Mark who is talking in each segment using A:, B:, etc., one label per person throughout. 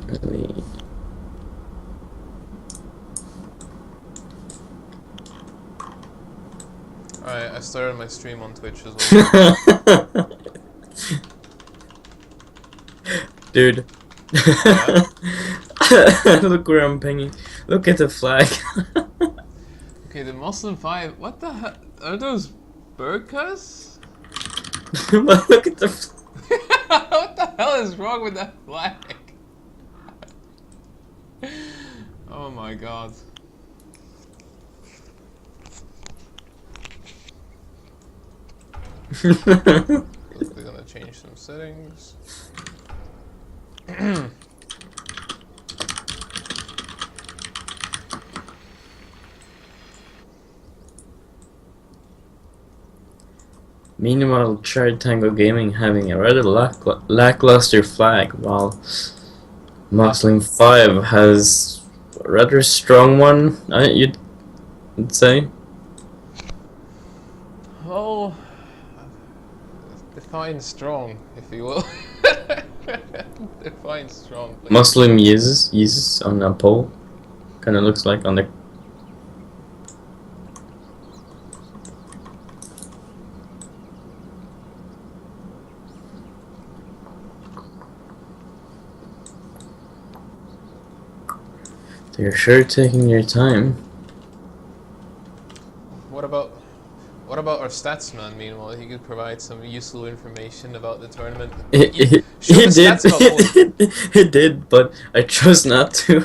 A: Really.
B: Alright, I started my stream on Twitch as well.
A: Dude.
B: Yeah?
A: Look where I'm pinging. Look at the flag.
B: Okay, the Muslim 5. What the hell? Are those burqas?
A: But look at the
B: What the hell is wrong with that flag? Oh my god. Quickly gonna change some settings.
A: Meanwhile, Tango Gaming having a rather lackluster flag, while Muslim 5 has a rather strong one, you'd say.
B: Oh, define strong, if you will. Define strong, please.
A: Muslim uses on a pole. Kinda looks like on the. They're sure taking your time.
B: What about our stats man? Meanwhile, he could provide some useful information about the tournament.
A: He did. He did, but I chose not to.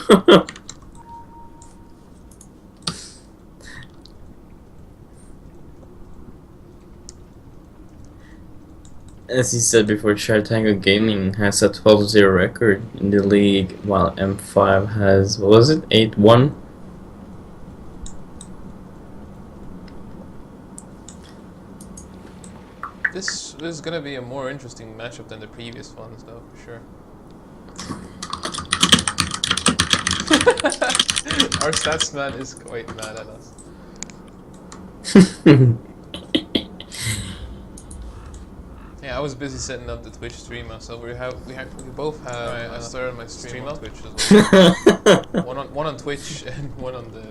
A: As he said before, Tango Gaming has a 12-0 record in the league, while M5 has, what was it, 8-1?
B: This is gonna be a more interesting matchup than the previous ones, though, for sure. Our stats man is quite mad at us. Yeah, I was busy setting up the Twitch stream myself. We both have. I started my stream on Twitch as well. one on Twitch and one on the.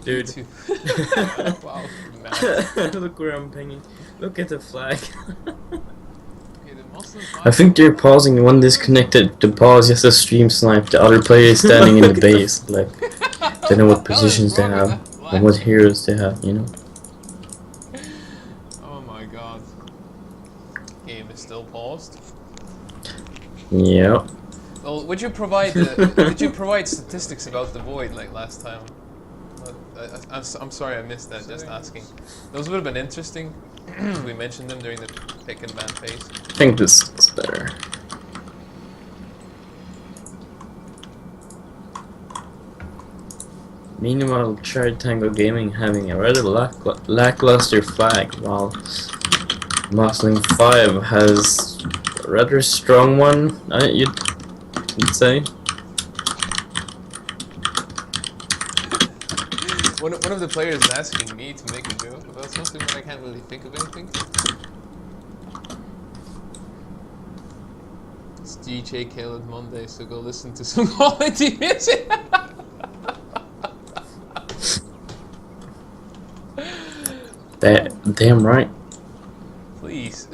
A: Dude.
B: YouTube. Wow, mad.
A: Look where I'm pinging. Look at the flag.
B: Okay, the Muslim
A: I think they're pausing one disconnected to pause just a stream snipe. The other player is standing in the base. Like, they know what positions they have and what heroes they have, you know?
B: Oh my god. Game is still paused.
A: Yeah.
B: Well, would you provide did you provide statistics about the void like last time? I'm sorry I missed that, just asking. Those would have been interesting if we mentioned them during the pick and ban phase.
A: I think this is better. Meanwhile, Tango Gaming having a rather lackluster flag, while Muslim 5 has a rather strong one, you'd say.
B: One of the players is asking me to make a joke about something, but I can't really think of anything. It's DJ Khaled Monday, so go listen to some quality music.
A: Damn right.
B: Please.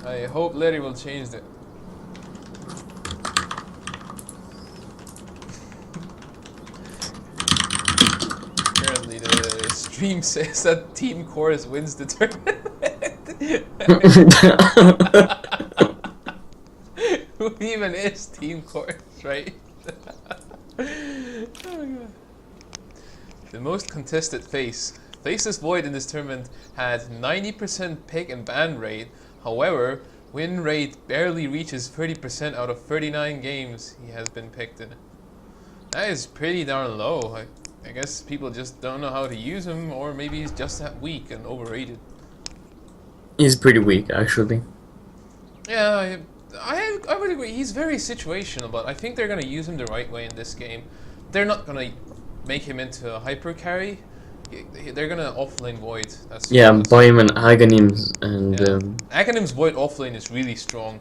B: I hope Larry will change it. Apparently the stream says that Team Chorus wins the tournament. Who even is Team Chorus, right? Oh god. The most contested face. Faceless Void in this tournament had 90% pick and ban rate. However, win rate barely reaches 30% out of 39 games he has been picked in. That is pretty darn low. I guess people just don't know how to use him, or maybe he's just that weak and overrated.
A: He's pretty weak, actually.
B: Yeah, I would agree. He's very situational, but I think they're going to use him the right way in this game. They're not going to make him into a hyper carry, They're gonna offlane Void. That's
A: Yeah,
B: that's
A: Bime and Aghanims and
B: yeah. Aghanim's Void offlane is really strong.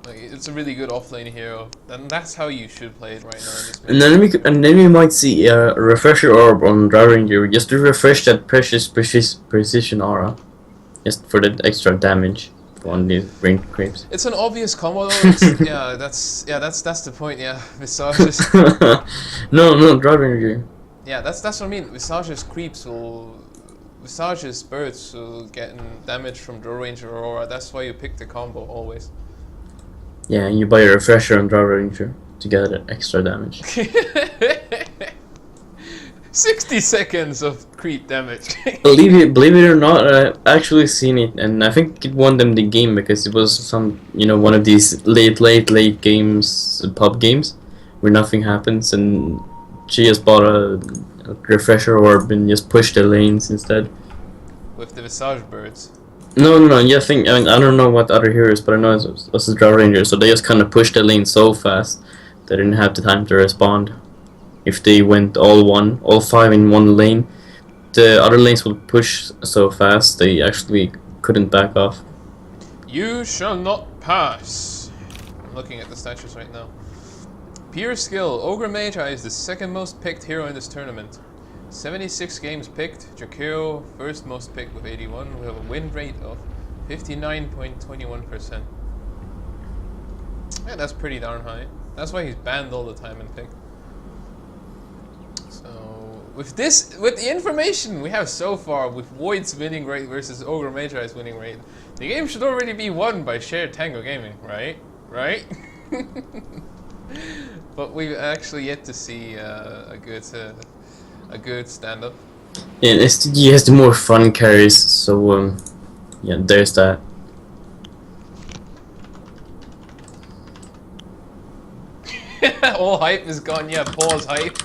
B: Like, it's a really good offlane hero, and that's how you should play it right now in this meta.
A: and then we might see a refresher orb on Ranger just to refresh that precision aura, just for that extra damage on these ring creeps.
B: It's an obvious combo though. That's the point. Yeah, Visage's.
A: No, Ranger.
B: Yeah, that's what I mean. Visage's creeps will, Visage's birds will get damage from Draw Ranger Aurora. That's why you pick the combo always.
A: Yeah, and you buy a refresher on Ranger to get that extra damage.
B: 60 seconds of creep damage.
A: Believe it or not, I've actually seen it, and I think it won them the game because it was some, one of these late games, pub games, where nothing happens, and she just bought a refresher orb and just pushed the lanes instead.
B: With the Visage birds.
A: No. Yeah, I mean, I don't know what other heroes, but I know it was a Draw Ranger, so they just kind of pushed the lane so fast they didn't have the time to respond. If they went all five in one lane, the other lanes would push so fast they actually couldn't back off.
B: You shall not pass. I'm looking at the statues right now. Pure skill. Ogre Magi is the second most picked hero in this tournament. 76 games picked. Jakiro first most picked with 81. We have a win rate of 59.21%. Yeah, that's pretty darn high. That's why he's banned all the time and picked. So with the information we have so far, with Void's winning rate versus Ogre Magi's winning rate, the game should already be won by shared Tango Gaming, right? Right? But we've actually yet to see a good stand-up.
A: Yeah, STG has the more fun carries, so yeah, there's that.
B: All hype is gone. Yeah, pause hype.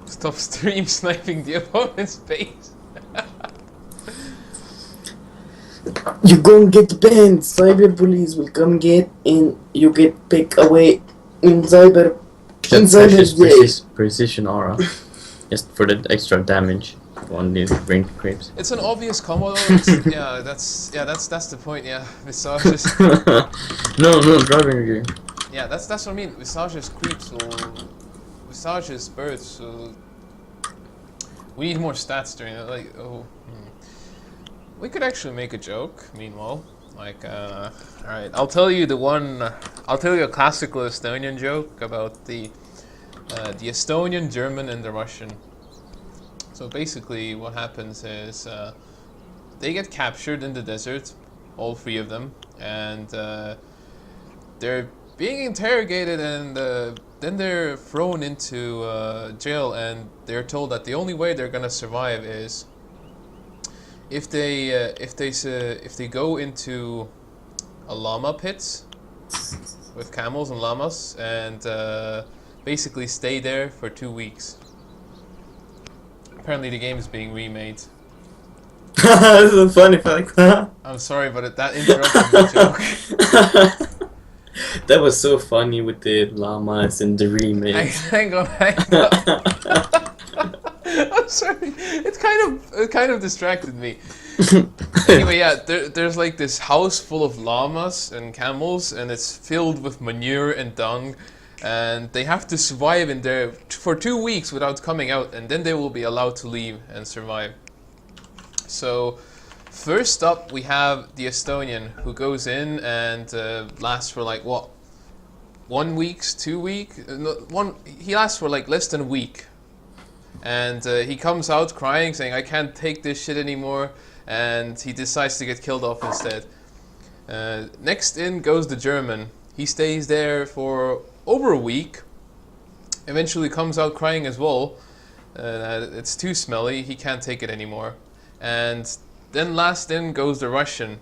B: Stop stream sniping the opponent's face.
A: You gonna get banned. Cyber police will come get and you get picked away in cyber. In cyber precision aura, just for that extra damage on these ring creeps.
B: It's an obvious combo though. Yeah, that's the point. Yeah, Visage's.
A: No, driving you.
B: Yeah, that's what I mean. Visage's creeps will, Visage's birds will. We need more stats during it. Like, we could actually make a joke. Meanwhile, like, all right, I'll tell you a classical Estonian joke about the Estonian, German, and the Russian. So basically, what happens is they get captured in the desert, all three of them, and they're being interrogated, and then they're thrown into jail, and they're told that the only way they're gonna survive is if they go into a llama pit with camels and llamas, and basically stay there for 2 weeks. Apparently, the game is being remade.
A: That's a funny fact.
B: I'm sorry, but that interrupted the joke.
A: That was so funny with the llamas and the remake.
B: Hang on. I'm sorry. It kind of distracted me. Anyway, yeah, there's like this house full of llamas and camels, and it's filled with manure and dung, and they have to survive in there for 2 weeks without coming out, and then they will be allowed to leave and survive. So first up, we have the Estonian, who goes in and lasts for like, what, 1 week, 2 weeks? He lasts for like less than a week. And he comes out crying, saying, I can't take this shit anymore, and he decides to get killed off instead. Next in goes the German. He stays there for over a week, eventually comes out crying as well. It's too smelly, he can't take it anymore. And then last in goes the Russian.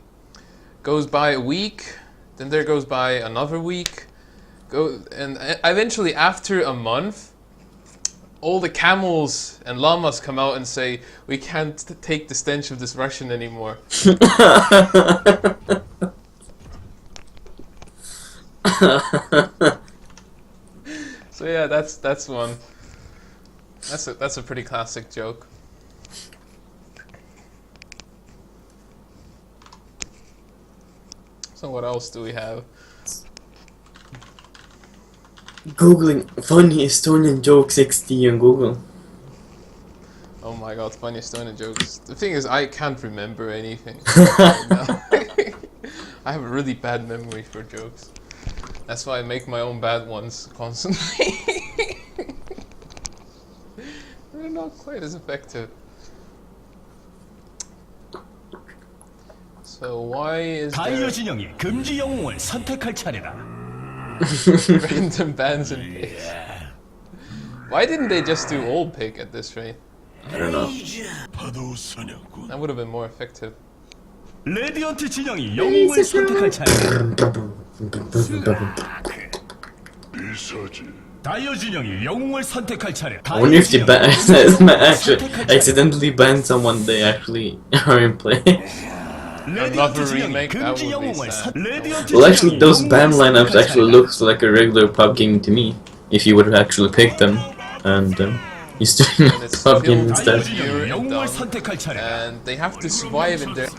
B: Goes by a week, then there goes by another week, and eventually after a month, all the camels and llamas come out and say, we can't take the stench of this Russian anymore. So yeah, that's one. That's a pretty classic joke. So what else do we have?
A: Googling funny Estonian joke 60 on Google.
B: Oh my god, funny Estonian jokes. The thing is, I can't remember anything right now. I have a really bad memory for jokes. That's why I make my own bad ones constantly. They're not quite as effective. So why is there
C: 진영이 금지 영웅을 선택할 차례다.
B: random bans and picks? Why didn't they just do all pick at this rate?
A: I don't know.
B: That would have been more effective.
C: 레디언트 진영이 영웅을 선택할 차례다. 다이어 진영이 영웅을 선택할 차례다.
A: I wonder if they accidentally banned someone they actually are in play.
B: Another remake, that would be sad.
A: Well, actually, those ban lineups actually looks like a regular pub game to me. If you would have actually picked them and used to
B: And it's
A: pub game
B: filled
A: instead.
B: with pure and dumb, and they have to survive in their.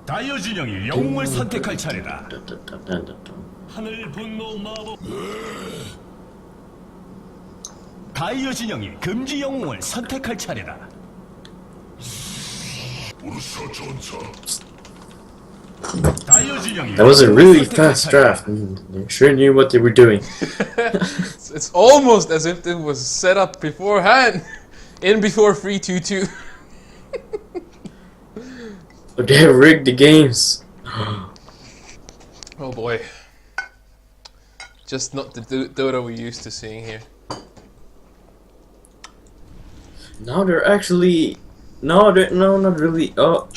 C: 다이어 진영이 영웅을 선택할 차례다. 하늘 분노 마법. 다이어 진영이 금지 영웅을 선택할 차례다.
A: That was a really fast draft. They sure knew what they were doing.
B: It's almost as if it was set up beforehand, in before 3-2-2.
A: But they have rigged the games.
B: Oh boy. Just not the Dota we're used to seeing here.
A: Now they're actually... No, not really. Oh,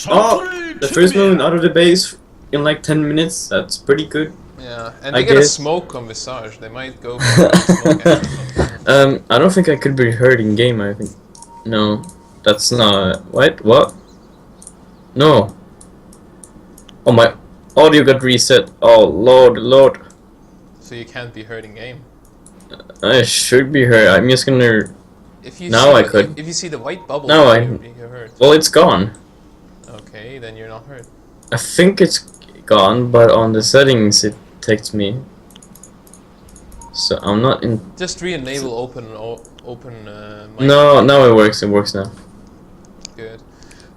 A: the first movement out of the base in like 10 minutes. That's pretty good.
B: Yeah, and they get a smoke on Visage. They might go for smoke after.
A: I don't think I could be heard in game. I think. No, that's not. What? No. Oh, my audio got reset. Oh lord.
B: So you can't be heard in game.
A: I should be heard. I'm just gonna.
B: If you
A: Now
B: see
A: I
B: the,
A: could.
B: If you see the white bubble,
A: No,
B: you'll be heard.
A: Well, it's gone.
B: Okay, then you're not heard.
A: I think it's gone, but on the settings it takes me. So I'm not in.
B: Just re-enable open mic.
A: No, now it works. It works now.
B: Good.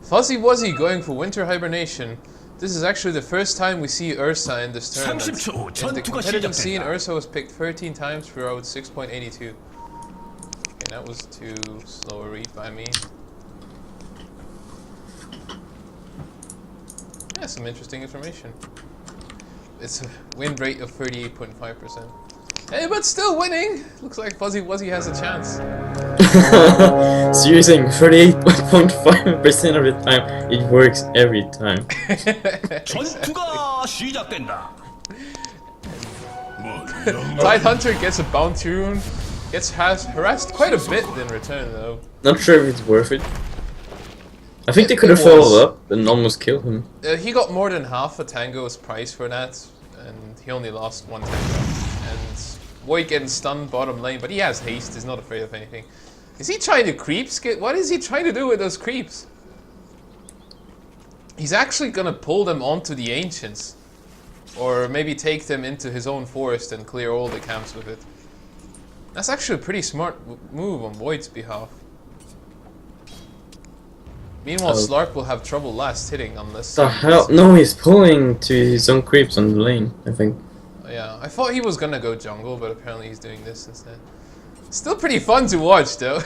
B: Fuzzy Wuzzy going for winter hibernation. This is actually the first time we see Ursa in this tournament.
C: 30초
B: In the
C: 전투가
B: competitive scene,
C: 시작된다.
B: Ursa was picked 13 times throughout 6.82. Okay, that was too slow a read by me. Yeah, some interesting information. It's a win rate of 38.5%. Hey, but still winning! Looks like Fuzzy Wuzzy has a chance.
A: So you're saying 38.5% of the time it works every time.
C: 전투가 시작된다.
B: Tide Hunter gets a bounty rune, gets harassed quite a bit in return though.
A: Not sure if it's worth it. I think they could have
B: It was.
A: followed up and almost killed him.
B: He got more than half a Tango's price for that, and he only lost one Tango. And Void getting stunned bottom lane, but he has haste, he's not afraid of anything. Is he trying to creep skip? What is he trying to do with those creeps? He's actually gonna pull them onto the Ancients. Or maybe take them into his own forest and clear all the camps with it. That's actually a pretty smart move on Void's behalf. Meanwhile, Slark will have trouble last hitting unless...
A: The hell? No, he's pulling to his own creeps on the lane, I think.
B: Yeah, I thought he was gonna go jungle, but apparently he's doing this instead. Still pretty fun to watch, though.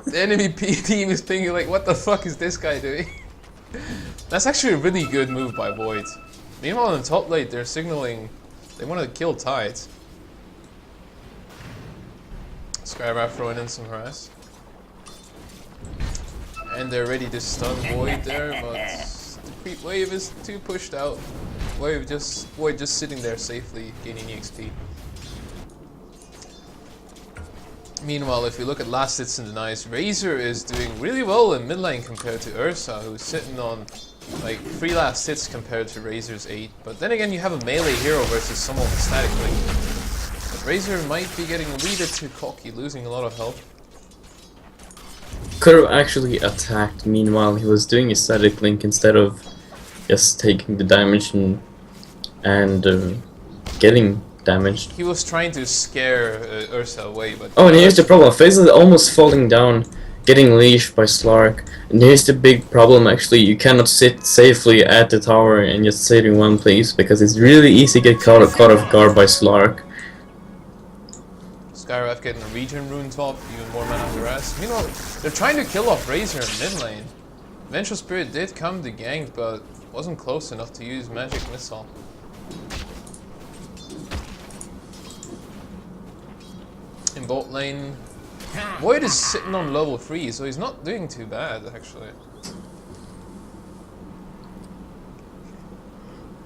B: The enemy team is thinking like, what the fuck is this guy doing? That's actually a really good move by Void. Meanwhile, in top lane, they're signaling they want to kill Tides. Skyrath throwing in some harass. And they're ready to stun Void there, but the creep wave is too pushed out. Void just sitting there safely gaining EXP. Meanwhile, if you look at last hits and denies, Razor is doing really well in mid lane compared to Ursa, who's sitting on like 3 last hits compared to Razor's 8. But then again, you have a melee hero versus someone with static link. But Razor might be getting a wee bit too cocky, losing a lot of health.
A: Could have actually attacked. Meanwhile, he was doing a static link instead of just taking the damage and getting damaged.
B: He was trying to scare Ursa away, but...
A: Oh, and here's the problem. FaZe is almost falling down, getting leashed by Slark. And here's the big problem, actually. You cannot sit safely at the tower and just sit in one place, because it's really easy to get caught off guard by Slark.
B: Skyraf getting a regen rune top, even more mana harass. Meanwhile, they're trying to kill off Razor in mid lane. Vengeful Spirit did come to gank, but wasn't close enough to use Magic Missile. In bot lane, Void is sitting on level 3, so he's not doing too bad, actually.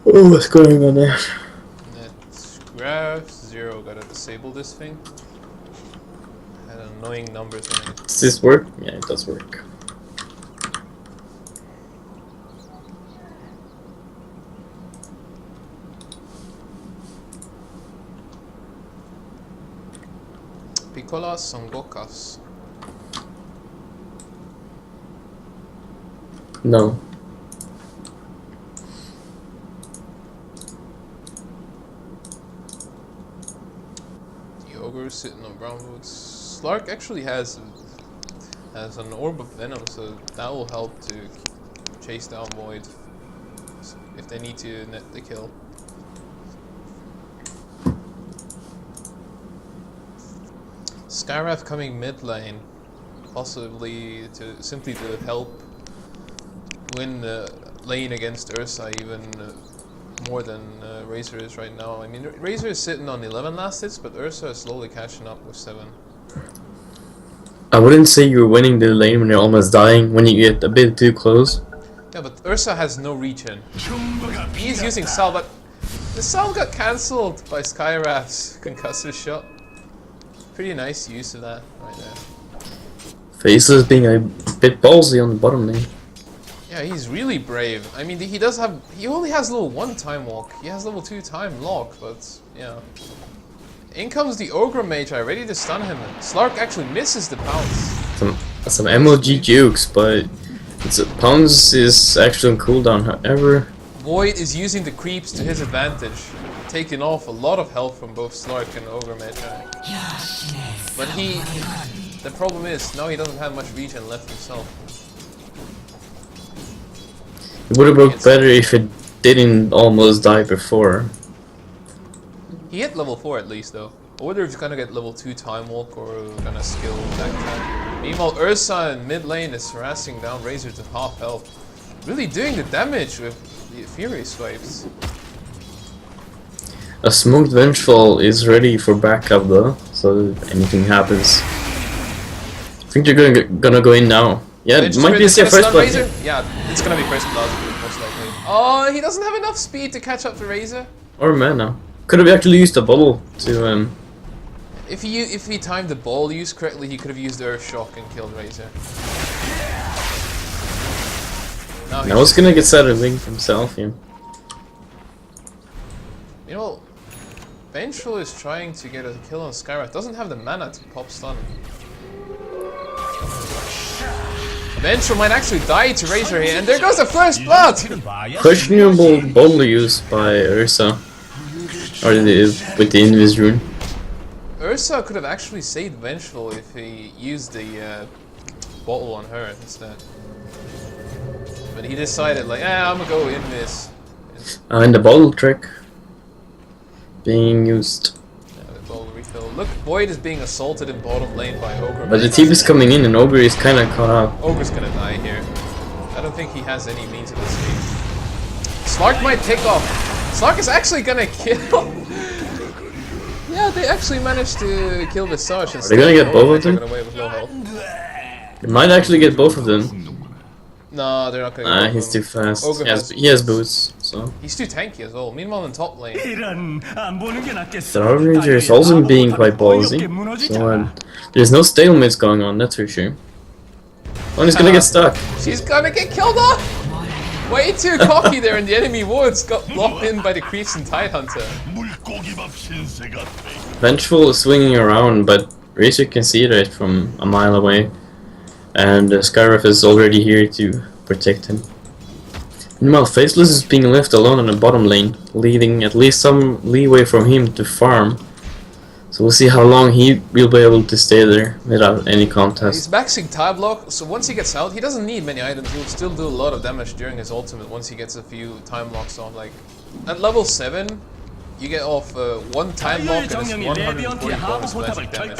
A: Oh, what's going on there?
B: Net graph 0, gotta disable this thing. Had an annoying number thing.
A: Does this work? Yeah, it does work.
B: Picolas Son Gokas.
A: No.
B: The ogre sitting on brown boots. Slark actually has an orb of venom, so that will help to chase down Void if they need to net the kill. Skyraf coming mid lane, possibly simply to help win the lane against Ursa even more than Razor is right now. I mean, Razor is sitting on 11 last hits, but Ursa is slowly catching up with 7.
A: I wouldn't say you're winning the lane when you're almost dying, when you get a bit too close.
B: Yeah, but Ursa has no regen. He's using Salve, but the Salve got cancelled by Skyraf's concussive shot. Pretty nice use of that right there.
A: FaZe is being a bit ballsy on the bottom lane.
B: Yeah, he's really brave. I mean, he only has level 1 time walk. He has level 2 time lock, but yeah. In comes the Ogre Magi, ready to stun him. And Slark actually misses the pounce.
A: Some MLG jukes, but pounce is actually on cooldown. However,
B: Void is using the creeps to his advantage, taking off a lot of health from both Slark and Ogre Magi. But the problem is, now he doesn't have much regen left himself.
A: it would have worked better if it didn't almost die before.
B: He hit level 4 at least though. I wonder if he's gonna get level 2 time walk or gonna skill that time. Meanwhile, Ursa in mid lane is harassing down Razor to half health. Really doing the damage with the Fury swipes.
A: A smoked Vengeful is ready for backup though, so if anything happens. I think they're gonna go in now. Yeah, it might be a first blood.
B: Yeah, it's gonna be first blood, most likely. Oh, he doesn't have enough speed to catch up to Razor.
A: Or mana. Could have actually used the bubble to
B: If he timed the ball use correctly, he could have used Earth Shock and killed Razor.
A: Now he's gonna get Saturn Link himself, yeah.
B: You know, Vengeful is trying to get a kill on Skyraf. Doesn't have the mana to pop stun. Vengeful might actually die to Razor here, and there goes the first blood!
A: Questionable bubble use by Ursa. Or with the Invis rune.
B: Ursa could have actually saved Vengeful if he used the bottle on her instead. But he decided like, I'm gonna go Invis.
A: And the bottle trick being used.
B: Yeah, the bottle refill. Look, Void is being assaulted in bottom lane by Ogre.
A: But the team is coming in and Ogre is kinda caught up.
B: Ogre's gonna die here. I don't think he has any means of escape. Slark might pick off. Slark is actually gonna kill. Yeah, they actually managed to kill the Sarge.
A: Are they gonna get both of them?
B: Away with no health.
A: They might actually get both of them.
B: No, they're not gonna
A: Nah,
B: go
A: he's
B: for
A: too
B: him.
A: fast.
B: Ogre
A: He has boots, so.
B: He's too tanky as well. Meanwhile, in top lane,
C: 이런 안 보는 게 낫겠어.
A: The Power Ranger is also being quite ballsy. So there's no stalemates going on, that's for sure. Oh, he's gonna get stuck.
B: she's gonna get killed off! Way too cocky there in the enemy woods. Got blocked in by the creeps and Tidehunter.
A: Vengeful is swinging around, but Razor can see it from a mile away. And Skyref is already here to protect him. Meanwhile, Faceless is being left alone in the bottom lane, leaving at least some leeway from him to farm. So we'll see how long he will be able to stay there without any
B: He's
A: contest.
B: maxing Tie Block, so once he gets out, he doesn't need many items. He'll still do a lot of damage during his ultimate once he gets a few time blocks on. Like, at level 7, you get off one time block and it's 140 bonus magic damage.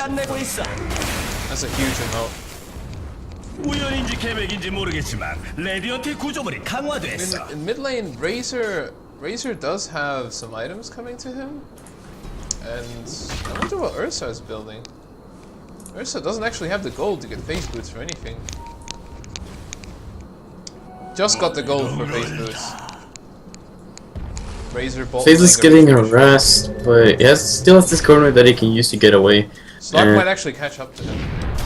B: That's a huge amount.
C: 우연인지 계획인지 모르겠지만 레디언트의 구조물이 강화됐어.
B: In mid lane, Razor does have some items coming to him. And I wonder what Ursa is building. Ursa doesn't actually have the gold to get face boots for anything. Just got the gold for face boots. Razor bot.
A: Faceless is getting harassed, but he still has this corner that he can use to get away.
B: Slug might actually catch up to him.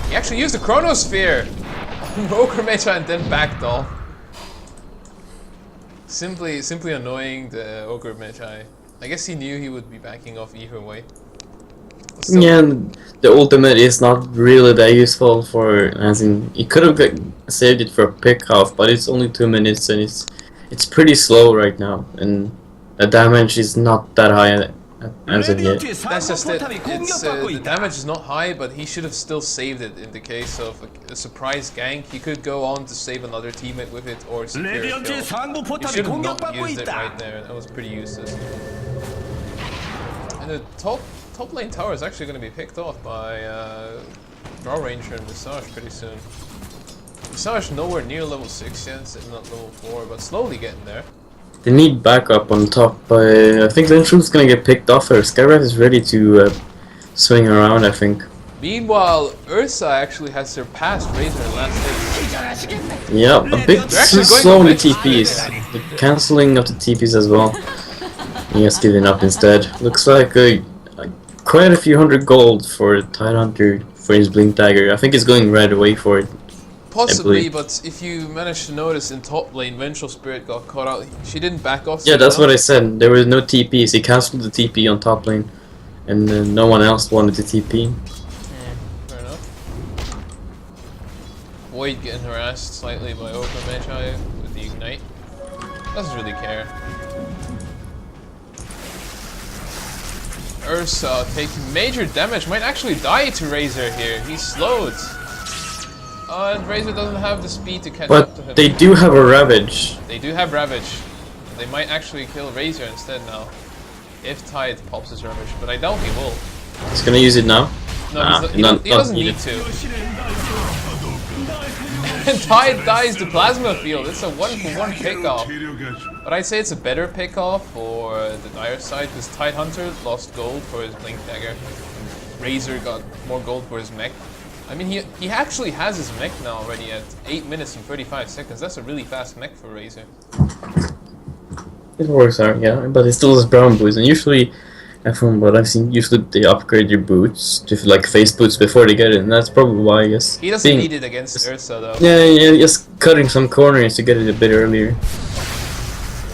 B: He actually used the Chronosphere! Ogre Mecha and then backdoor. Simply annoying the Ogre Mecha. I guess he knew he would be backing off either way. Still,
A: Yeah, and the ultimate is not really that useful for, as in, he could have saved it for a pick off, but it's only 2 minutes and it's pretty slow right now, and the damage is not that high as of yet.
B: that's just it. The damage is not high, but he should have still saved it in the case of a surprise gank. He could go on to save another teammate with it or secure a kill. He should have not used it right there. That was pretty useless. And the top lane tower is actually going to be picked off by Draw Ranger and Visage pretty soon. Visage nowhere near level 6 yet, sitting at level 4, but slowly getting there.
A: They need backup on top, but I think Vengeful's gonna get picked off here. Skyref is ready to swing around, I think.
B: Meanwhile, Ursa actually has surpassed Razor in last hit.
A: Yeah, a bit too slow on the TPs. The cancelling of the TPs as well. He has given up instead. Looks like quite a few hundred gold for Tidehunter for his Blink Dagger. I think he's going right away for it.
B: Possibly, but if you manage to notice in top lane, Vengeful Spirit got caught out. She didn't back off.
A: Yeah, that's what I said. There were no TPs. He cancelled the TP on top lane, and no one else wanted the TP.
B: Fair enough. Void getting harassed slightly by Ogre Magi with the Ignite. Doesn't really care. Ursa taking major damage. Might actually die to Razor here. He's slowed. And Razor doesn't have the speed to catch up to him.
A: But they do have a Ravage.
B: They do have Ravage. They might actually kill Razor instead now. If Tide pops his Ravage, but I doubt he will.
A: He's gonna use it now.
B: No, he doesn't need to. And Tide dies to Plasma Field. It's a 1-for-1 pickoff. But I'd say it's a better pickoff for the Dire side because Tidehunter lost gold for his Blink Dagger. Razor got more gold for his mech. I mean, he actually has his mech now already at 8 minutes and 35 seconds. That's a really fast mech for Razor.
A: It works out, yeah, but it still has brown boots, and usually, from what I've seen, usually they upgrade your boots to like face boots before they get it, and that's probably why, I guess.
B: He doesn't need it against Ursa though.
A: Yeah, just cutting some corners to get it a bit earlier.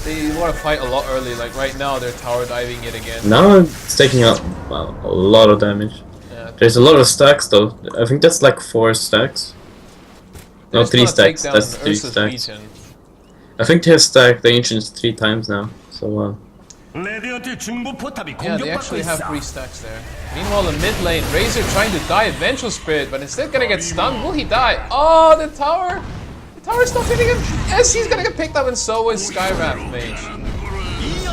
B: They want to fight a lot early, like right now they're tower diving it again.
A: Now it's taking out, well, a lot of damage.
B: Yeah.
A: There's a lot of stacks though. I think that's like 4 stacks. No, 3 stacks. That's 3 stacks.
B: Region.
A: I think they have stacked the ancients 3 times now. So
B: Yeah, they actually have 3 stacks there. Meanwhile, in mid lane, Razor trying to die Vengeful Spirit, but instead gonna get stunned. Will he die? Oh, the tower! The tower's not hitting him! Yes, he's gonna get picked up, and so is Skywrath Mage.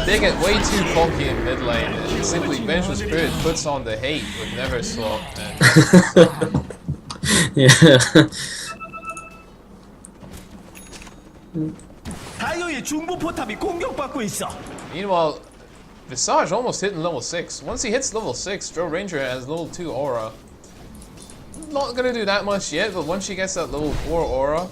B: They get way too funky in mid lane, and simply Vengeful Spirit puts on the hate with Never Swap.
A: yeah.
B: Meanwhile, Visage almost hitting level 6. Once he hits level 6, Joe Ranger has level 2 aura. Not gonna do that much yet, but once she gets that level 4 aura,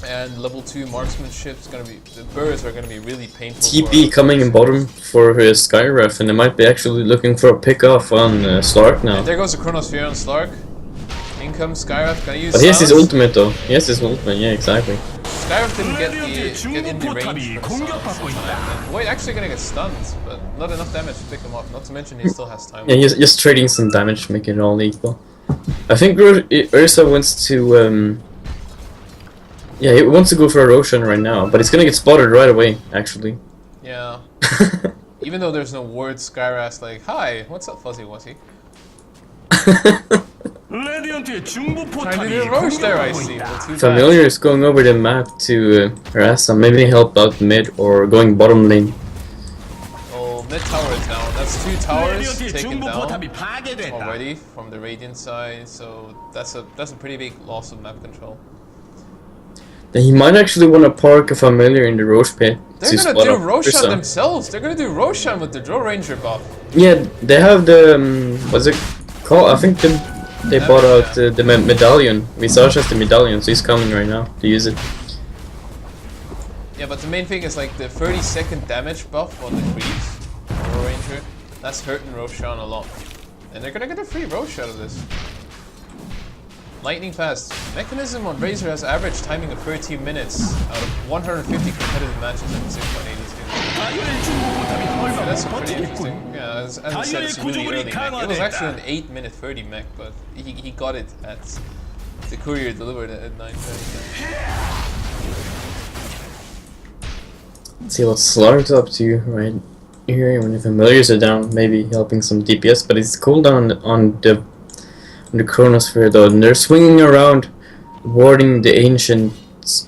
B: And level 2 marksmanship is gonna be, the birds are gonna be really painful.
A: TP coming in bottom for Skyref, and they might be actually looking for a pick off on Slark now.
B: And there goes the Chronosphere on Slark. In comes Skyref, gonna use
A: But he has his
B: silence.
A: ultimate though. He has his ultimate, yeah, exactly.
B: Skyref didn't get in the range for the silence in time. And Void actually gonna get stunned, but not enough damage to pick him off. Not to mention he still has time.
A: Yeah, he's just trading some damage, making it all equal. I think Ursa wants to. Yeah, he wants to go for a Roshan right now, but he's gonna get spotted right away, actually.
B: Yeah. Even though there's no word, Skyref's like, "Hi, what's up, Fuzzy Wuzzy?"
C: 레디언트의 중부
B: Trying to do
C: 포탑이
B: a roach there, I
C: 공격받고
B: see. Well,
C: 있다.
B: too bad.
A: Familiar is going over the map to harass some, maybe help out mid or going bottom lane.
B: Oh, mid tower is down. That's 2 towers
C: 레디언트의
B: taken
C: 중부
B: down
C: 포탑이 파괴됐다.
B: already from the Radiant side, so that's a pretty big loss of map control.
A: Then he might actually want to park a Familiar in the Roche pit.
B: They're
A: to
B: gonna
A: spot
B: do
A: up
B: Roshan
A: Ursa.
B: themselves. They're gonna do Roshan with the Draw Ranger buff.
A: Yeah, they have the what's it called? I think they bought out the medallion. Visage has the medallion, so he's coming right now to use it.
B: Yeah, but the main thing is like the 30-second damage buff on the creeps, Draw Ranger. That's hurting Roshan a lot, and they're gonna get a free Rosh out of this. Lightning fast. Mechanism on Razor has average timing of 13 minutes out of 150 competitive matches at 6.82.
C: 다이어의 중부 포탑이 얼마
B: That's
C: 못
B: pretty
C: 버티겠군.
B: interesting. Yeah, as I said, it's a really early mech. It was actually an 8-minute 30 mech, but he got it at the courier delivered it at 9:30.
A: Let's see what Slark's up to right here. When the Familiars are down, maybe helping some DPS, but it's cooldown on the Chronosphere though, and they're swinging around, warding the Ancients,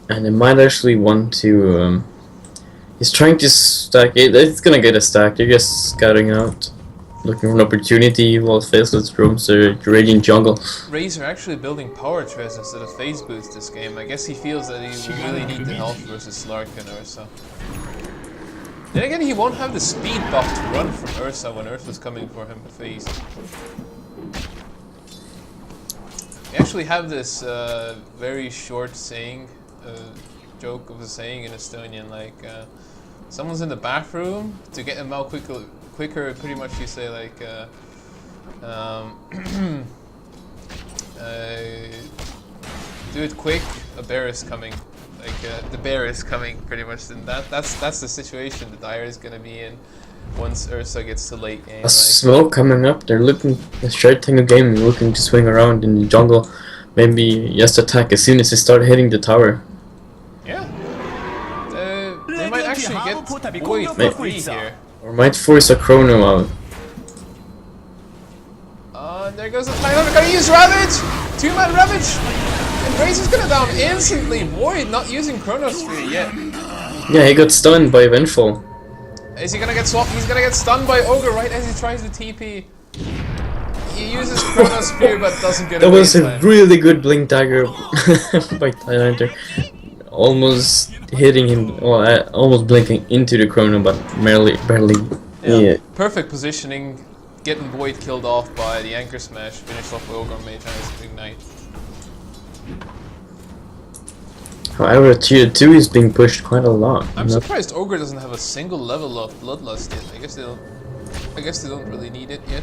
A: and they might actually want to. He's trying to stack it. It's gonna get a stack. They're just scouting out, looking for an opportunity while Faceless roams the Radiant jungle.
B: Razor actually building power treads instead of phase boost this game. I guess he feels that he will really need the health versus Slark and Ursa. Then again, he won't have the speed buff to run from Ursa when Ursa's coming for him to phase. We actually have this very short saying, joke of a saying in Estonian, like someone's in the bathroom, to get them out quicker, pretty much you say like do it quick, a bear is coming. Like the bear is coming, pretty much. And that's the situation the Dire is gonna be in once Ursa gets to late game.
A: A smoke coming up. They're looking. The shared Tango game looking to swing around in the jungle. Maybe just attack as soon as they start hitting the tower.
B: Yeah. They might actually get Void for free here.
A: Or might force a Chrono out.
B: There goes the time. They're gonna use Ravage! 2-man Ravage! And Razor's gonna down instantly. Void not using Chronosphere yet.
A: Yeah, he got stunned by Vengeful.
B: Is he gonna get swapped? He's gonna get stunned by Ogre right as he tries to TP. He uses Chronosphere but doesn't get
A: That
B: away
A: was a
B: time.
A: really good Blink Dagger by Thailander. Almost hitting him, well, almost blinking into the Chrono, but barely. Yeah.
B: Perfect positioning. Getting Void killed off by the Anchor Smash. Finished off by Ogre on Mage Eyes Ignite.
A: However, tier 2 is being pushed quite a lot.
B: I'm surprised Ogre doesn't have a single level of Bloodlust yet. I guess they don't really need it yet.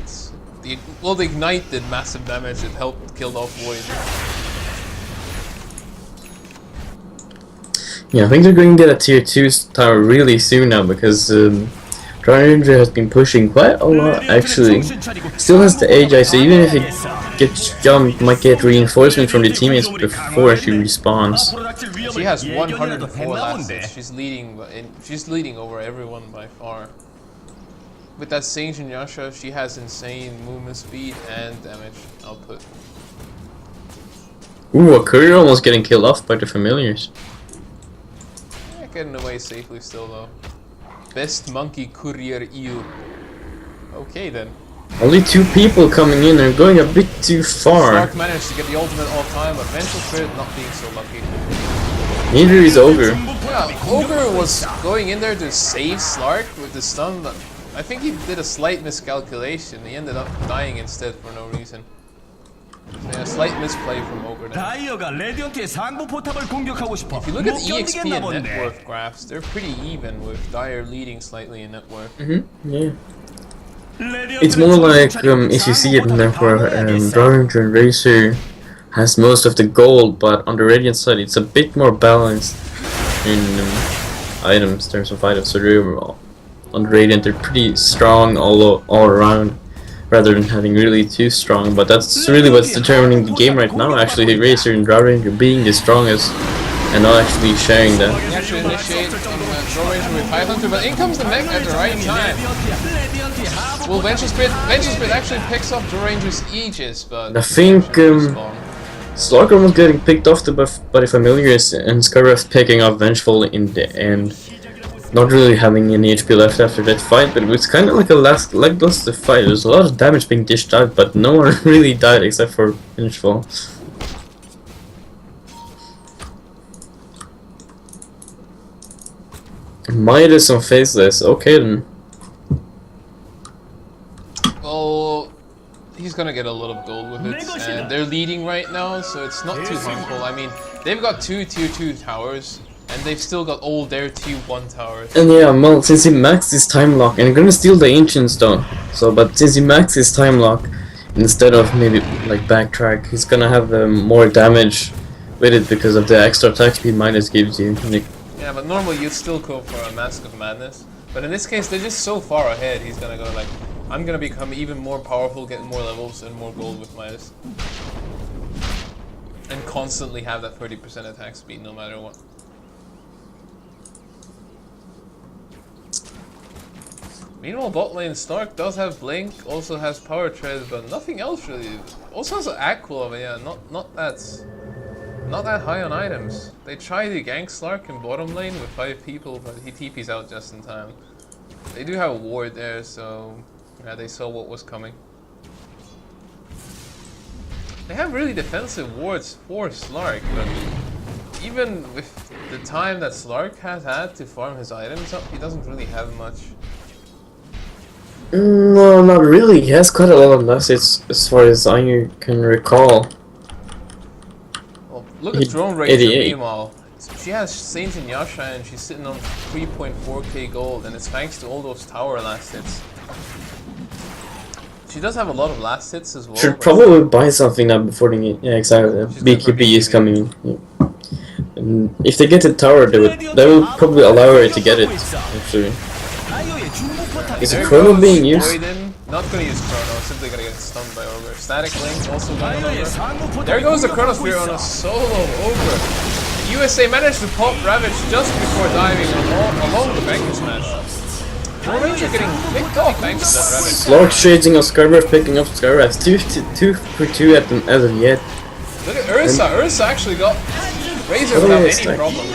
B: The Ignite did massive damage. It helped kill off Void.
A: Yeah, I think they're going to get a tier 2 tower really soon now because Ranger has been pushing quite a lot actually. Still has the Agi, so even if it gets jumped, might get reinforcement from the teammates before she respawns.
B: She has 104 last hits. She's leading over everyone by far. With that Sage and Yasha, she has insane movement speed and damage output.
A: Ooh, a courier almost getting killed off by the familiars.
B: Yeah, getting away safely still though. Best monkey courier EU. Okay then.
A: Only 2 people coming in and going a bit too far.
B: Slark managed to get the ultimate all time, but Vengeful Spirit not being so lucky.
A: Neither is Ogre.
B: Yeah, Ogre was going in there to save Slark with the stun, but I think he did a slight miscalculation. He ended up dying instead for no reason. Yeah, slight misplay from Ogre there.
C: 다이어가 레디언트의 상부 포탑을 공격하고 싶어
B: If you look at
C: 못
B: the EXP
C: 견디겠나
B: and net
C: 본데.
B: worth graphs, they're pretty even, with Dire leading slightly in net worth.
A: Yeah. It's more like if you see it in there where Drawranger and Racer has most of the gold, but on the Radiant side it's a bit more balanced in items, terms of items. So they're on the Radiant they're pretty strong all around, rather than having really too strong. But that's really what's determining the game right now. Actually, Racer and Drawranger being the strongest and not actually sharing that.
B: He actually initiates Draw Ranger with Tidehunter, but in comes the mech at the right time. Well, Vengeful Spirit actually picks up Draw Ranger's Aegis, but
A: I think Slugger was getting picked off by the Familiars, and Scarif picking up Vengeful in the end. Not really having any HP left after that fight, but it was kind of like a lackluster fight. There was a lot of damage being dished out, but no one really died except for Vengeful. Midas on Faceless, okay then.
B: Oh, he's gonna get a lot of gold with it, and they're leading right now, so it's not too harmful. I mean, they've got 2 tier 2 towers, and they've still got all their tier 1 towers.
A: And yeah, well, since he maxed his time lock, and gonna steal the Ancient Stone, so, but since he maxed his time lock, instead of maybe like backtrack, he's gonna have more damage with it because of the extra attack speed Midas gives you.
B: Yeah, but normally you'd still go for a Mask of Madness. But in this case, they're just so far ahead, he's gonna go like, I'm gonna become even more powerful, get more levels and more gold with Midas. And constantly have that 30% attack speed no matter what. Meanwhile, bot lane Stark does have Blink, also has Power Tread, but nothing else really. Also has an Aquila, but yeah, not that high on items. They try to gank Slark in bottom lane with 5 people, but he TP's out just in time. They do have a ward there, so yeah, they saw what was coming. They have really defensive wards for Slark, but even with the time that Slark has had to farm his items up, he doesn't really have much.
A: No, not really. He has quite a lot of assets as far as I can recall.
B: Well, look at Drone Ranger meanwhile. She has Saint and Yasha and she's sitting on 3.4k gold, and it's thanks to all those tower last hits. She does have a lot of last hits as well.
A: Should probably buy something now before the yeah, exactly. BKB is coming in. Yeah. And if they get the tower, they will probably allow her to get it. Actually, is a Chrono being used?
B: Not gonna use Chrono, simply gonna get stunned by Ogre. Static Link also going on Ogre. There goes the Chronosphere on a solo Ogre. USA managed to pop Ravage just before diving along the Banker Smash. Draw Ranger getting picked off thanks to that Ravage.
A: Slork shading on Skywrath, picking up Skywrath. 2 for 2 at them as of yet.
B: Look at Ursa. Ursa actually got Razor without any problem.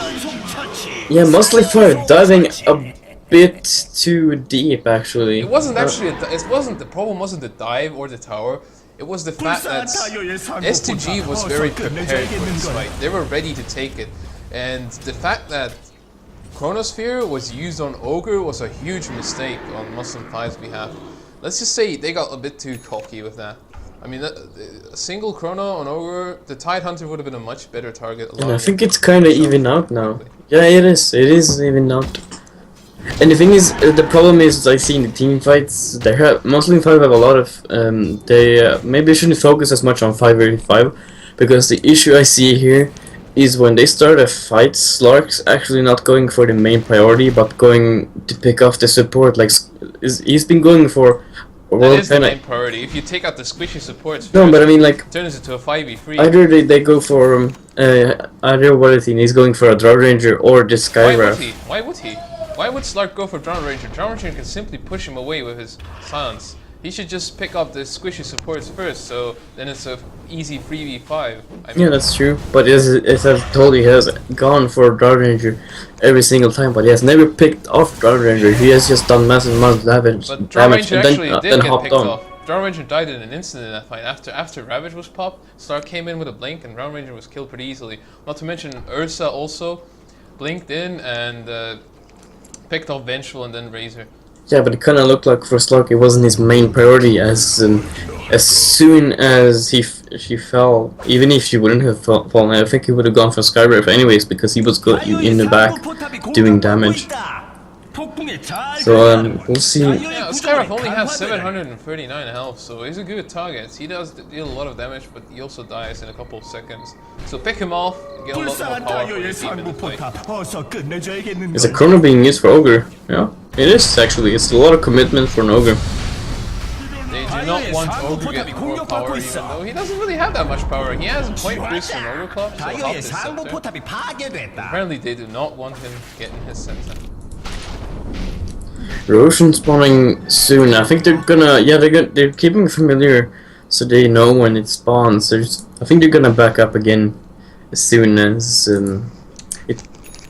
A: Yeah, mostly for diving a bit too deep actually.
B: It wasn't actually the problem wasn't the dive or the tower. It was the fact that S2G was very prepared for this fight. They were ready to take it. And the fact that Chronosphere was used on Ogre was a huge mistake on Muslim 5's behalf. Let's just say they got a bit too cocky with that. I mean, a single Chrono on Ogre, the Tidehunter would have been a much better target.
A: And I think it's kind of even out now. Yeah, it is. It is even out. And the thing is, the problem is, I see in the team fights, they have Muslim 5 have a lot of. They maybe shouldn't focus as much on 5v5, because the issue I see here is when they start a fight, Slark's actually not going for the main priority, but going to pick off the support. Like he's been going for.
B: That is the main priority. If you take out the squishy supports,
A: no, but I mean like
B: turns into a 5v3.
A: Either they go for either what is he? He's going for a Draw Ranger or the Skywrath.
B: Why would he? Why would Slark go for Draw Ranger? Draw Ranger can simply push him away with his silence. He should just pick up the squishy supports first, so then it's a easy 3v5. I mean,
A: yeah, that's true. But as I've told you, he has gone for Draw Ranger every single time, but he has never picked off Draw Ranger. He has just done massive damage,
B: but Draw Ranger
A: and
B: actually did
A: then
B: get
A: hopped
B: picked
A: on.
B: off. Draw Ranger died in an instant in that fight. After Ravage was popped, Slark came in with a blink, and Draw Ranger was killed pretty easily. Not to mention Ursa also blinked in and picked off Vengeful and then Razor.
A: Yeah, but it kind of looked like for Slark it wasn't his main priority. As soon as she fell, even if she wouldn't have fallen, I think he would have gone for Skywrath anyways because he was good in the back doing damage. So we'll see.
B: Yeah, Skywrath only has 739 health, so he's a good target. He does deal a lot of damage, but he also dies in a couple of seconds. So pick him off, get a lot more power for your team in the fight.
A: Is a chrono being used for Ogre? Yeah, it is actually. It's a lot of commitment for an Ogre.
B: They do not want Ogre getting more power, even though he doesn't really have that much power. He has a point boost from Ogre Club, so half his scepter. Apparently they do not want him getting his scepter.
A: Roshan spawning soon. I think they're gonna. Yeah, they're keeping familiar, so they know when it spawns. I think they're gonna back up again as soon as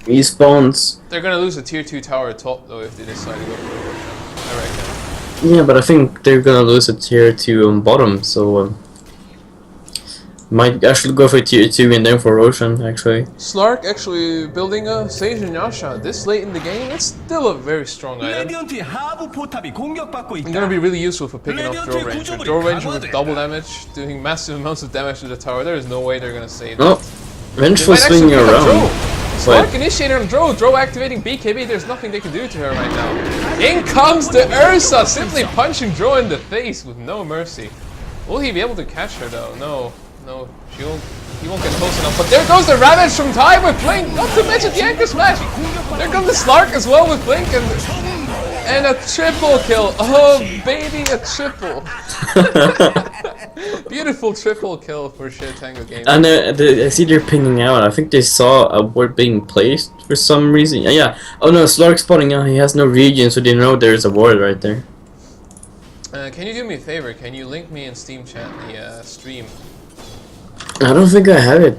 A: he spawns.
B: They're gonna lose a tier 2 tower top though if they decide to go for Roshan, I reckon.
A: Yeah, but I think they're gonna lose a tier 2 on bottom, so might actually go for tier 2 and then for Roshan actually.
B: Slark actually building a Sage and Yasha this late in the game. It's still a very strong item. It's gonna be really useful for picking up Draw Ranger. Draw Ranger with double damage, doing massive amounts of damage to the tower. There is no way they're gonna save
A: Oh,
B: that.
A: vengeful swinging around.
B: Slark initiated on Drow. Drow activating BKB. There's nothing they can do to her right now. In comes the Ursa, simply punching Drow in the face with no mercy. Will he be able to catch her though? No. No, he won't get close enough. But there goes the Ravage from Ty with Blink. Not to mention the Anchor Smash. There comes the Slark as well with Blink and a triple kill. Oh baby, a triple. Beautiful triple kill for Tango Gaming.
A: And I see they're pinging out. I think they saw a ward being placed for some reason. Yeah. Oh no, Slark spawning out. He has no regen, so they know there's a ward right there.
B: Can you do me a favor? Can you link me in Steam chat the stream?
A: I don't think I have it.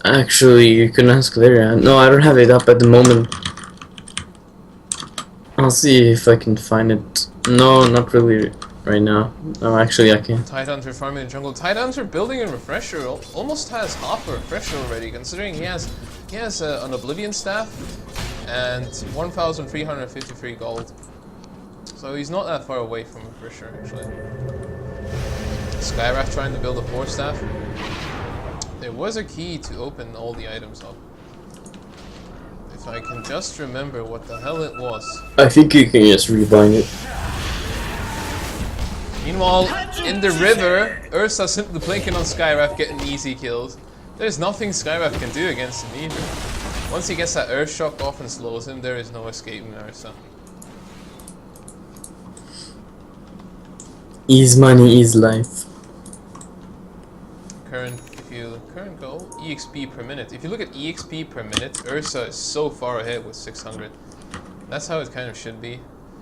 A: Actually, you can ask later. No, I don't have it up at the moment. I'll see if I can find it. No, not really right now. No, actually I can't.
B: Titans are farming in jungle. Titans are building a refresher. Almost has half a refresher already, considering he has an Oblivion staff and 1,353 gold. So he's not that far away from a refresher actually. Skywrath trying to build a 4 staff. There was a key to open all the items up. If I can just remember what the hell it was.
A: I think you can just rebind it.
B: Meanwhile, in the river, Ursa simply blinking on Skywrath, getting easy kills. There's nothing Skywrath can do against him either. Once he gets that Earth Shock off and slows him, there is no escaping Ursa.
A: Ease money, ease life.
B: Current goal, EXP per minute. If you look at EXP per minute, Ursa is so far ahead with 600. That's how it kind of should be.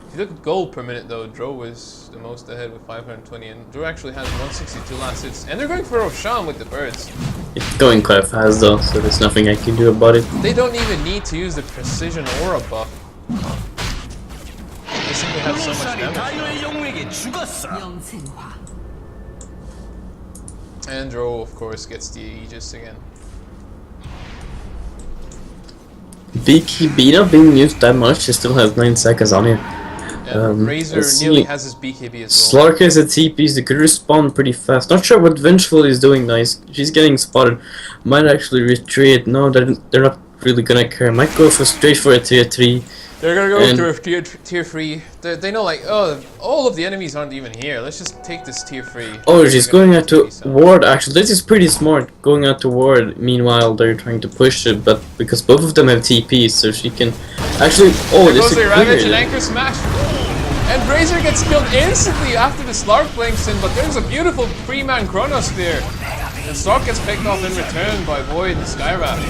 B: If you look at gold per minute though, Drow is the most ahead with 520, and Drow actually has 162 last hits. And they're going for Roshan with the birds.
A: It's going quite fast though, so there's nothing I can do about it.
B: They don't even need to use the precision aura buff. They simply have so much damage. And Drow, of course, gets the Aegis again.
A: BKB not being used that much, he still has 9 seconds on it.
B: Yeah, Razor nearly has his BKB as well.
A: Slark has a TP, they could respawn pretty fast. Not sure what Vengeful is doing now, she's getting spotted. Might actually retreat, no, they're not really gonna care. Might go for straight for a tier 3.
B: They're gonna go through a tier 3. They know like, oh, all of the enemies aren't even here. Let's just take this tier 3.
A: Oh, she's going out to ward actually. This is pretty smart, going out to ward. Meanwhile, they're trying to push it, but because both of them have TP, so she can actually. Oh,
B: there goes the Ravage and Anchor Smash. And Razor gets killed instantly after the Slark blinks in, but there's a beautiful 3-man Chronosphere. And Slark gets picked off in return by Void and Skywrath.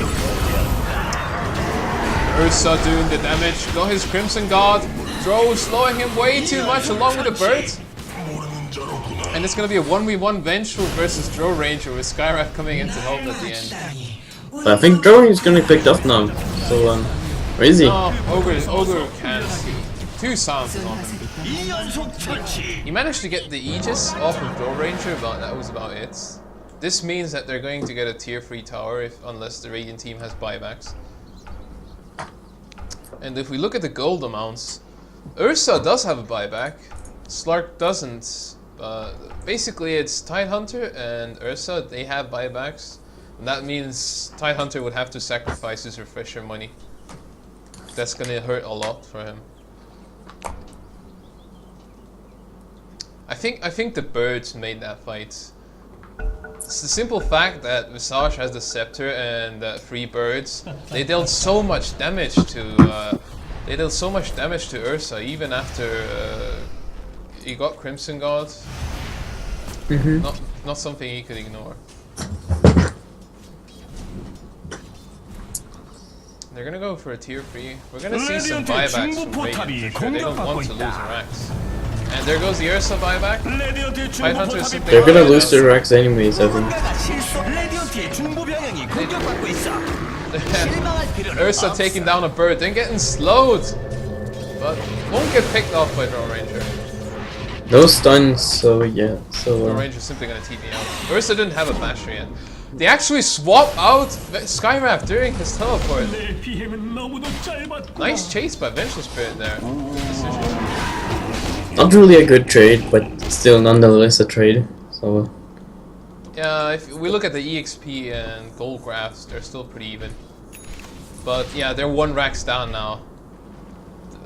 B: Ursa doing the damage, got his Crimson Guard. Drow slowing him way too much along with the birds. And it's gonna be a 1v1 Vengeful versus Drow Ranger with Skywrath coming in to help at the end.
A: I think Drow is gonna be picked up now. So where is he?
B: No, Ogre can't. 2 sounds on him. He managed to get the Aegis off of Drow Ranger, but that was about it. This means that they're going to get a tier 3 tower unless the Radiant team has buybacks. And if we look at the gold amounts, Ursa does have a buyback. Slark doesn't. Basically, it's Tidehunter and Ursa. They have buybacks. And that means Tidehunter would have to sacrifice his refresher money. That's gonna hurt a lot for him. I think the birds made that fight. It's the simple fact that Visage has the scepter and 3 birds. They dealt so much damage to Ursa even after he got Crimson God. Not something he could ignore. They're gonna go for a tier 3. We're gonna see some buybacks from Radiant for sure. They don't want to lose Rax. And there goes the Ursa buyback. Tidehunter is simply
A: They're gonna lose their racks anyways, I think.
B: Ursa taking down a bird, then getting slowed. But won't get picked off by Drone Ranger.
A: No stuns, so yeah.
B: Drone Ranger's simply gonna TP out. Ursa didn't have a basher yet. They actually swap out Skywrath during his teleport. Nice chase by Vengeful Spirit there.
A: Not really a good trade, but still nonetheless a trade. So
B: yeah, if we look at the EXP and gold graphs, they're still pretty even. But yeah, they're 1 racks down now.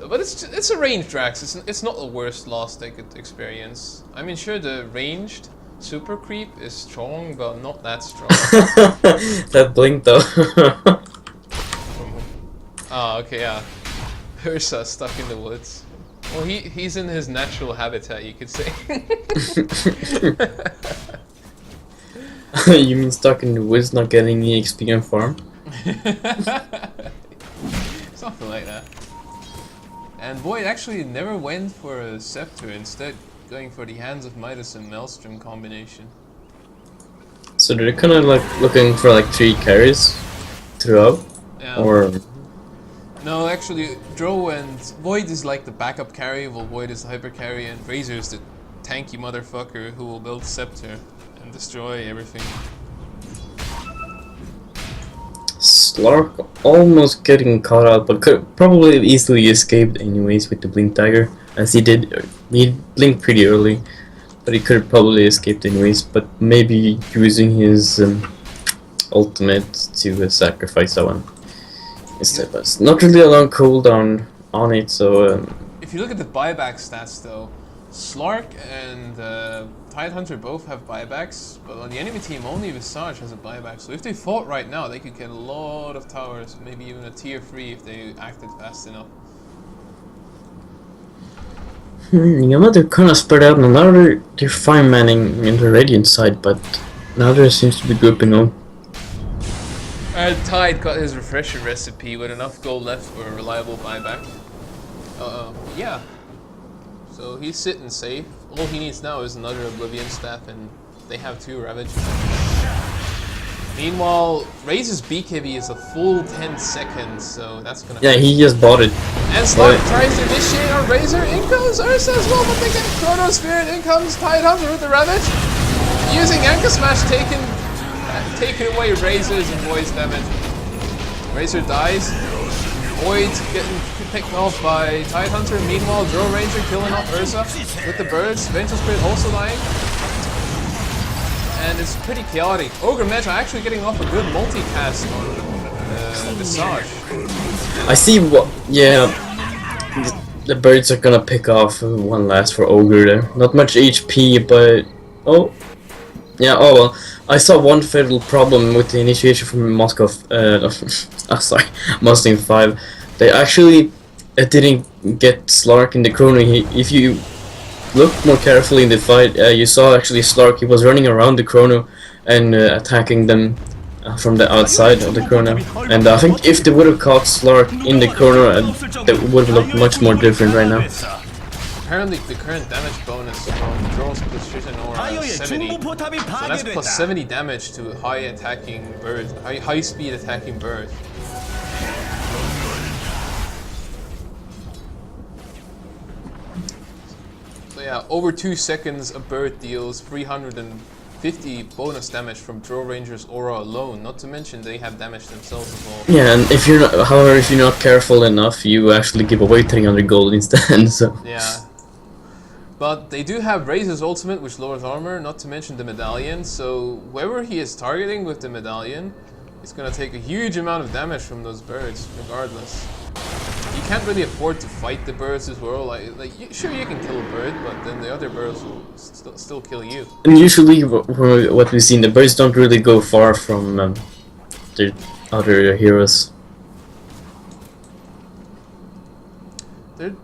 B: But it's a ranged Rax. It's not the worst loss they could experience. I mean, sure, the ranged super creep is strong, but not that strong.
A: that blink though.
B: Ah, okay, yeah. Ursa stuck in the woods. Well, he's in his natural habitat, you could say.
A: You mean stuck in the woods, not getting any XP on farm?
B: Something like that. And Void actually never went for a scepter, instead going for the Hands of Midas and Maelstrom combination.
A: So they're kind of like looking for like 3 carries throughout,
B: Yeah.
A: or
B: No, actually, Dro and Void is like the backup carry, while Void is the hyper carry, and Razor is the tanky motherfucker who will build scepter and destroy everything.
A: Slark almost getting caught out, but could probably have easily escaped anyways with the blink dagger, as he blinked pretty early, but he could have probably escaped anyways, but maybe using his ultimate to sacrifice that one instead. But it's not really a long cooldown on it, so
B: If you look at the buyback stats though, Slark and Tidehunter both have buybacks, but on the enemy team only Visage has a buyback, so if they fought right now they could get a lot of towers, maybe even a tier 3 if they acted fast enough.
A: yeah, they're kind of spread out, and now they're fine manning in the Radiant side, but now there seems to be grouping up.
B: Tide got his refresher recipe with enough gold left for a reliable buyback. Yeah. So he's sitting safe. All he needs now is another Oblivion Staff, and they have 2 Ravage. Meanwhile, Razor's BKB is a full 10 seconds, so that's gonna...
A: Yeah, he just bought it.
B: And Slark tries to initiate on Razor. In comes Ursa as well, but they get Chrono Spirit. In comes Tidehunter with the Ravage. Using Anchor Smash, taking away Razor's and Void's damage. Razor dies. Void getting picked off by Tidehunter. Meanwhile, Drone Ranger killing off Ursa with the birds. Vengeful Spirit also dying. And it's pretty chaotic. Ogre Meta actually getting off a good multicast on Visage.
A: I see what. Yeah, the birds are gonna pick off one last for Ogre there. Not much HP, but oh, yeah. Oh well. I saw one fatal problem with the initiation from Moscow. Sorry, Mustang 5. They actually didn't get Slark in the chrono. If you look more carefully in the fight, you saw actually Slark. He was running around the chrono and attacking them from the outside of the chrono. And I think if they would have caught Slark in the chrono, that would have looked much more different right now.
B: Apparently the current damage bonus from Drone's Precision Aura is 70. So that's plus 70 damage to high attacking bird, high speed attacking bird. So yeah, over 2 seconds a bird deals 300 and 50 bonus damage from Draw Ranger's aura alone, not to mention they have damage themselves as well.
A: Yeah, and if you're not, however, if you're not careful enough, you actually give away 300 gold instead, so...
B: Yeah. But they do have Razor's ultimate, which lowers armor, not to mention the medallion, so whoever he is targeting with the medallion is gonna take a huge amount of damage from those birds, regardless. You can't really afford to fight the birds as well. Sure, you can kill a bird, but then the other birds will still kill you.
A: And usually, what we see, the birds don't really go far from their other heroes.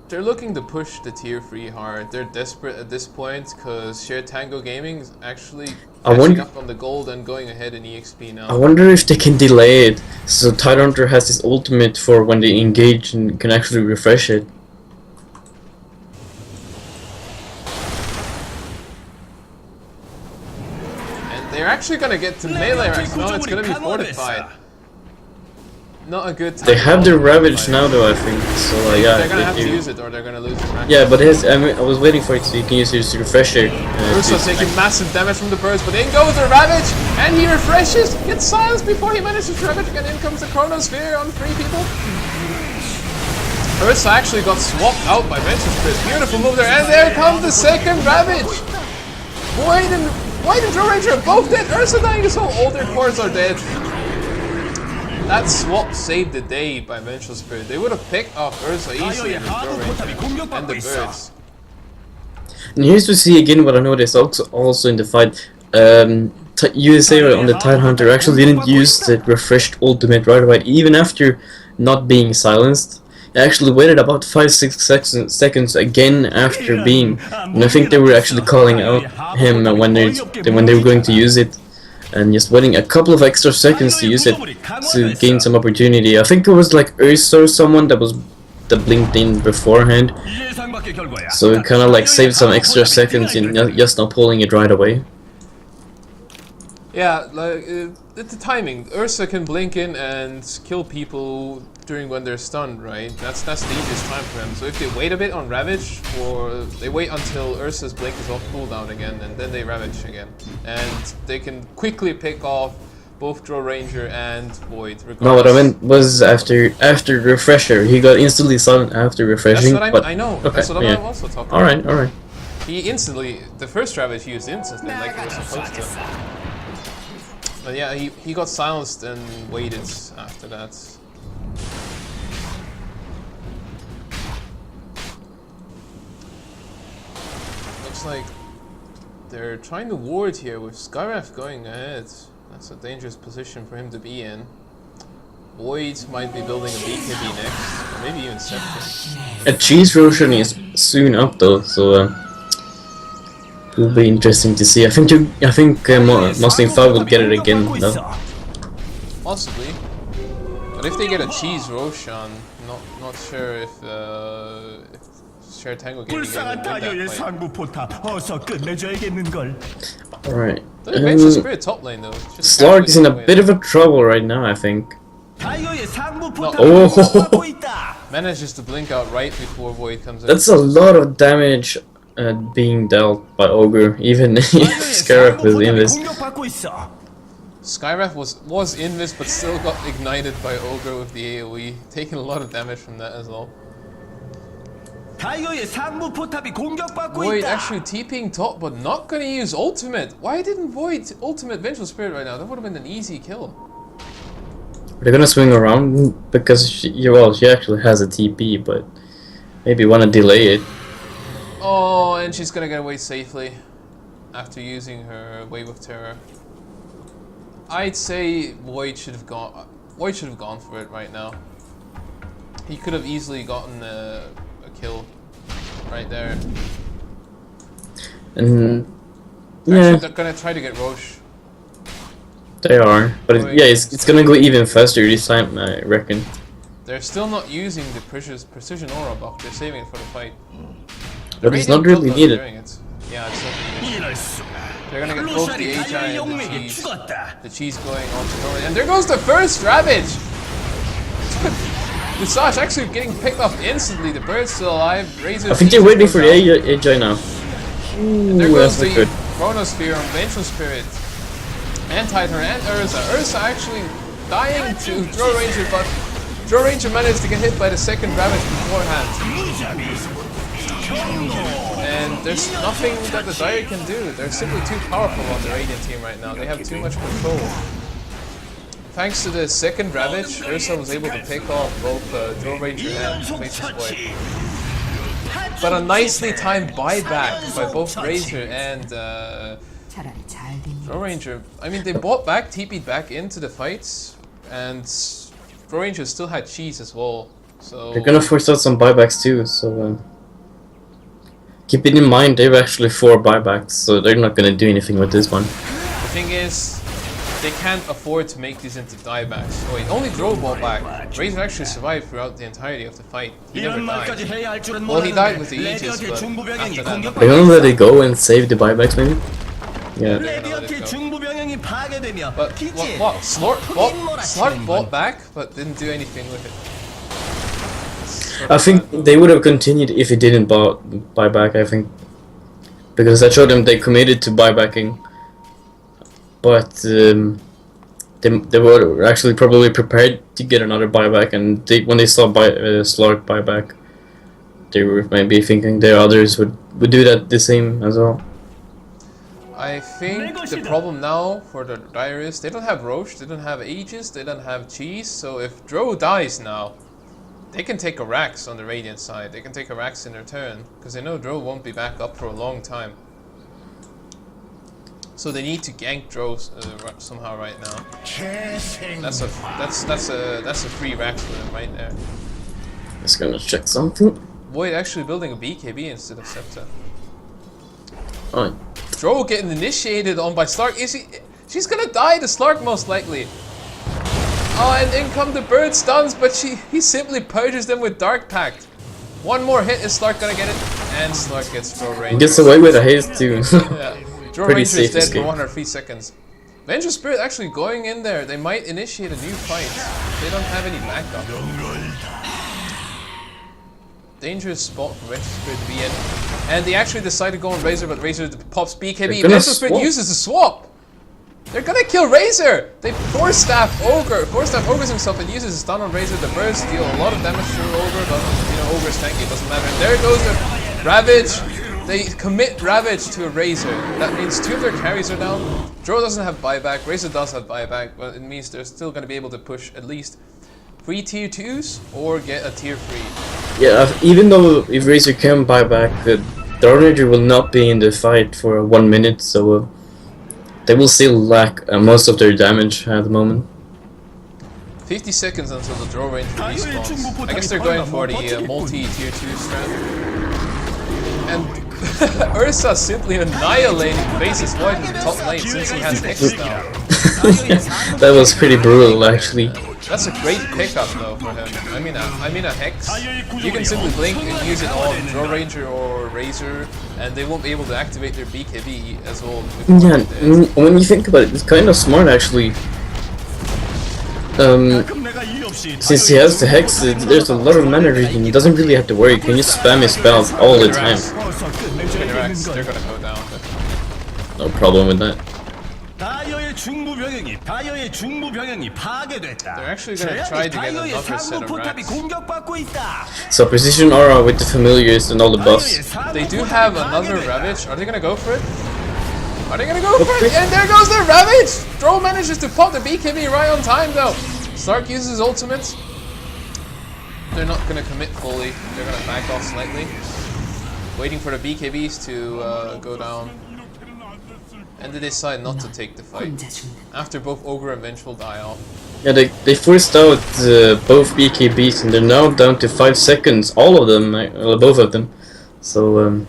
B: They're looking to push the tier 3 hard. They're desperate at this point because Shared Tango Gaming is actually catching up on the gold and going ahead in EXP now.
A: I wonder if they can delay it, so Tidehunter has this ultimate for when they engage and can actually refresh it.
B: And they're actually gonna get to melee right now. It's gonna be fortified. Not a good time.
A: They have their Ravage now though, I think, so yeah.
B: They're gonna have to use it or they're gonna lose the rank.
A: Yeah, but I was waiting for it so you can use his refresher.
B: Ursa taking massive damage from the birds, but in goes the Ravage, and he refreshes, gets silenced before he manages to Ravage again. In comes the Chronosphere on 3 people. Ursa actually got swapped out by Venture Spirit. Beautiful move there, and there comes the second Ravage. Void and Draw Ranger are both dead. Ursa dying as well. All their cores are dead. That swap saved the day by Vengeful Spirit. They would have picked off Ursa easily with Draw Ranger and the birds.
A: And here's to see again what I noticed also in the fight. USA on the Tidehunter actually didn't use the refreshed ultimate right away, even after not being silenced. They actually waited about 5-6 seconds again after being, and I think they were actually calling out him when they were going to use it. And just waiting a couple of extra seconds to use it to gain some opportunity. I think it was like Ursa or someone that blinked in beforehand, so it kind of like saved some extra seconds in just not pulling it right away.
B: Yeah, like the timing. Ursa can blink in and kill people during when they're stunned, right? That's the easiest time for them. So if they wait a bit on Ravage, or they wait until Ursa's blink is off cooldown again, and then they Ravage again, and they can quickly pick off both Draw Ranger and Void.
A: No, what I meant was after refresher, he got instantly silent after refreshing.
B: That's what I know.
A: Okay,
B: That's what I'm also talking about.
A: All right.
B: He instantly, the first Ravage he used instantly, like he was supposed to. But yeah, he got silenced and waited after that. Looks like they're trying to ward here with Skywrath going ahead. That's a dangerous position for him to be in. Void might be building a BKB next, or maybe even Scepter.
A: A cheese Roshan is soon up though, so it will be interesting to see. I think Muslim 5 will get it again though.
B: Possibly. But if they get a cheese Roshan, not sure if Shared Tango Gaming will win that fight.
A: Alright.
B: The Venture Spirit top lane though.
A: Slark is in a bit of a trouble right now, I think.
B: Oh! Manages to blink out right before Void comes in.
A: That's a lot of damage being dealt by Ogre, even if Skywrath was invis.
B: Skywrath was invis, but still got ignited by Ogre with the AoE, taking a lot of damage from that as well. Void actually TPing top, but not gonna use ultimate. Why didn't Void ultimate Vengeful Spirit right now? That would have been an easy kill.
A: They're gonna swing around because she actually has a TP, but maybe wanna delay it.
B: Oh, and she's gonna get away safely after using her Wave of Terror. I'd say Void should have gone for it right now. He could have easily gotten a kill right there.
A: And
B: Actually,
A: yeah,
B: they're gonna try to get Roche.
A: they are, but it's gonna go even faster this time, I reckon.
B: They're still not using the precision aura buff. They're saving it for the fight.
A: But it's not really needed.
B: Yeah, it's not needed. They're gonna get both the HI and the cheese going on to Norway. And there goes the first Ravage! Visage actually getting picked off instantly. The bird's still alive. Razor
A: I think they're waiting for the AJ now. Ooh,
B: there goes
A: that's not good.
B: Chronosphere on Vengeful Spirit. And Titan and Ursa. Ursa actually dying to Draw Ranger, but Draw Ranger managed to get hit by the second Ravage beforehand. And there's nothing that the Dire can do. They're simply too powerful on the Radiant team right now. They have too much control. Thanks to the second Ravage, Ursa was able to pick off both Draw Ranger and Faceless Void. But a nicely timed buyback by both Razor and Draw Ranger. I mean, they bought back, TP'd back into the fights, and Draw Ranger still had cheese as well. So
A: they're gonna force out some buybacks too, so keeping in mind they've actually 4 buybacks, so they're not gonna do anything with this one.
B: The thing is, they can't afford to make these into diebacks. Oh wait, only Drow bought back. Razor actually survived throughout the entirety of the fight. He never died. Well, he died with the Aegis, but after that,
A: Are you gonna let it go and save the buybacks maybe? Yeah.
B: But what? Slark bought back, but didn't do anything with it.
A: I think they would have continued if he didn't buy back, I think. Because I showed them they committed to buybacking. But they were actually probably prepared to get another buyback, and when they saw Slark buyback, they were maybe thinking the others would do that the same as well.
B: I think the problem now for the Dire is they don't have Roche, they don't have Aegis, they don't have Cheese, so if Drow dies now, they can take a Rax on the Radiant side, they can take a Rax in their turn, because they know Drow won't be back up for a long time. So they need to gank Drow somehow right now. That's a free Rax for them right there.
A: Just gonna check something.
B: Void actually building a BKB instead of Scepter.
A: Oh.
B: Drow getting initiated on by Slark. She's gonna die to Slark most likely. Oh, and in come the bird stuns, but he simply purges them with Dark Pact. One more hit, is Slark gonna get it? And Slark gets Drow Ranger.
A: He gets away with a haste too.
B: Yeah. Drow Ranger is dead for 103 seconds. Vengeful Spirit actually going in there. They might initiate a new fight. They don't have any backup. Dangerous spot for Vengeful Spirit to be in. And they actually decide to go on Razor, but Razor pops BKB. Vengeful Spirit uses the swap! They're gonna kill Razor! They Force Staff Ogres himself and uses his stun on Razor. The birds deal a lot of damage to Ogre, but you know, Ogre's tanky, it doesn't matter. And there goes the Ravage! They commit Ravage to a Razor. That means 2 of their carries are down. Drow doesn't have buyback, Razor does have buyback, but it means they're still gonna be able to push at least 3 tier 2s or get a tier 3.
A: Yeah, even though if Razor can buy back, the Draw Ranger will not be in the fight for 1 minute, so they will still lack most of their damage at the moment.
B: 50 seconds until the Draw Ranger respawns. I guess they're going for the multi-tier 2 strat. And Ursa simply annihilating Faceless Void in the top lane since he has Hex now.
A: That was pretty brutal actually.
B: That's a great pickup though for him. I mean a Hex. You can simply blink and use it on Draw Ranger or Razor, and they won't be able to activate their BKB as well.
A: Yeah, when you think about it, it's kind of smart actually. Since he has the Hex, there's a lot of mana regen. He doesn't really have to worry. He can just spam his spells all the time.
B: They're gonna go down.
A: No problem with that.
B: They're actually gonna try to get another set of racks.
A: So precision aura with the familiars and all the buffs.
B: They do have another Ravage. Are they gonna go for it? Are they gonna go for it? And there goes their Ravage! Drow manages to pop the BKB right on time though. Slark uses his ultimates. They're not gonna commit fully. They're gonna back off slightly. Waiting for the BKBs to go down. And they decide not to take the fight. After both Ogre and Vengeful die off.
A: Yeah, they forced out both BKBs and they're now down to 5 seconds. All of them, both of them. So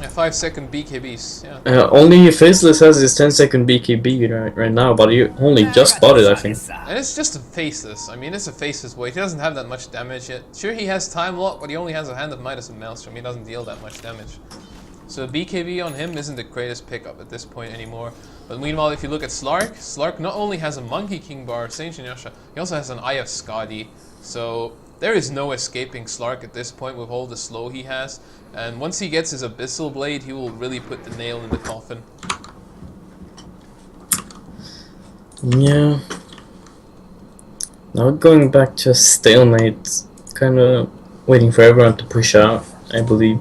B: yeah, 5-second BKBs, yeah.
A: Only Faceless has his 10-second BKB right now, but he only just bought it, I think.
B: And it's just a Faceless. I mean, it's a Faceless Void. He doesn't have that much damage yet. Sure, he has Time Lock, but he only has a Hand of Midas and Maelstrom. He doesn't deal that much damage. So BKB on him isn't the greatest pickup at this point anymore. But meanwhile, if you look at Slark, Slark not only has a Monkey King bar, Saint Yasha, he also has an Eye of Skadi. So There is no escaping Slark at this point with all the slow he has. And once he gets his Abyssal Blade, he will really put the nail in the coffin.
A: Yeah. Now going back to a stalemate, kind of waiting for everyone to push out, I believe.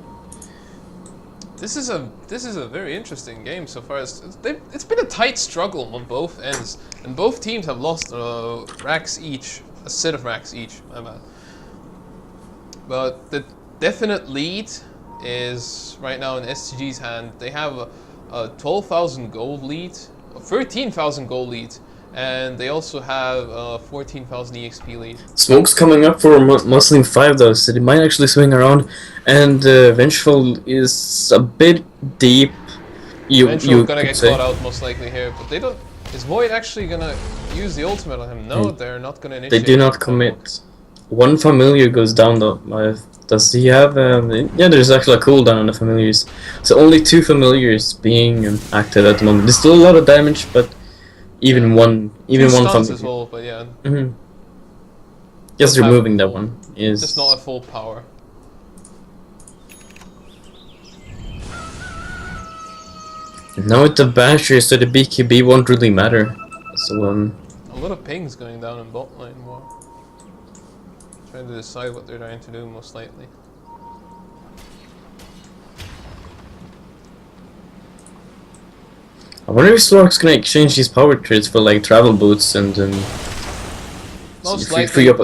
B: This is a very interesting game so far. It's been a tight struggle on both ends, and both teams have lost racks each, a set of racks each. My bad. But the definite lead is right now in STG's hand. They have a 12,000 gold lead, a 13,000 gold lead, and they also have a 14,000 EXP lead.
A: Smoke's coming up for Muslim 5 though, so they might actually swing around, and Vengeful is a bit deep.
B: Vengeful gonna get caught out most likely here, but they don't. Is Void actually gonna use the ultimate on him? No, they're not gonna initiate.
A: They do not commit. One familiar goes down though. Does he have? Yeah, there's actually a cooldown on the familiars. So only 2 familiars being active at the moment. There's still a lot of damage, but even one familiar.
B: As well, but yeah.
A: Just removing that one is
B: just not at full power.
A: Now with the Basher, so the BKB won't really matter. So
B: a lot of pings going down in bot lane more. Trying to decide what they're trying to do most likely.
A: I wonder if Slark's gonna exchange these power trades for like travel boots and
B: most
A: free up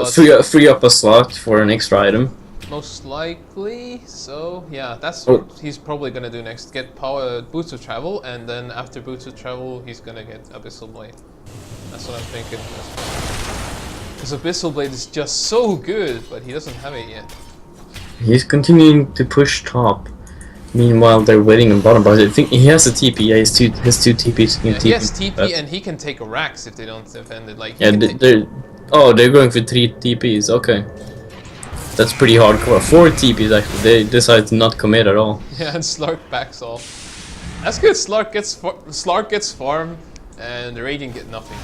A: a slot for an extra item.
B: Most likely, so yeah, that's what he's probably gonna do next. Get power boots of travel, and then after boots of travel, he's gonna get Abyssal Blade. That's what I'm thinking. Because Abyssal Blade is just so good, but he doesn't have it yet.
A: He's continuing to push top. Meanwhile, they're waiting on bottom. But I think he has a TP. Yeah, his two TPs.
B: Yeah, he has TP, and he can take racks if they don't defend it. Like
A: yeah, they're going for 3 TPs. Okay. That's pretty hardcore. 4 TPs actually. They decide to not commit at all.
B: Yeah, and Slark backs off. That's good. Slark gets farm, and the Radiant get nothing.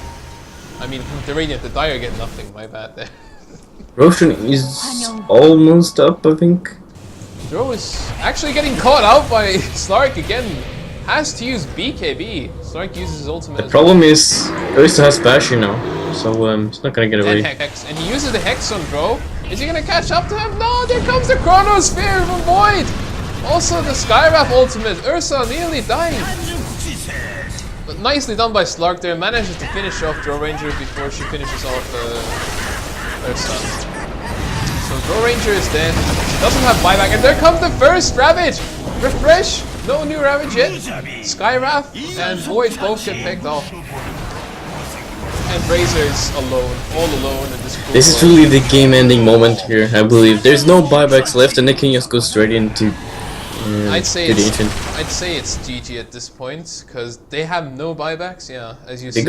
B: I mean, the Radiant, the Dire get nothing. My bad there.
A: Roshan is almost up, I think.
B: Dro is actually getting caught out by Slark again. Has to use BKB. Slark uses his ultimate.
A: The problem is Ursa has Basher now, so he's not gonna get away.
B: Hex, and he uses the Hex on Dro. Is he gonna catch up to him? No, there comes the Chronosphere from Void! Also the Skywrath ultimate, Ursa nearly dying. But nicely done by Slark there, manages to finish off Dro Ranger before she finishes off Ursa. So Dro Ranger is dead, she doesn't have buyback, and there comes the first Ravage! Refresh! No new Ravage yet. Skywrath and Void both get picked off. And Razor is alone, all alone in this pool.
A: This is really the game-ending moment here, I believe. There's no buybacks left, and they can just go straight into
B: I'd say
A: the Ancient.
B: I'd say it's GG at this point, because they have no buybacks. Yeah, as you said.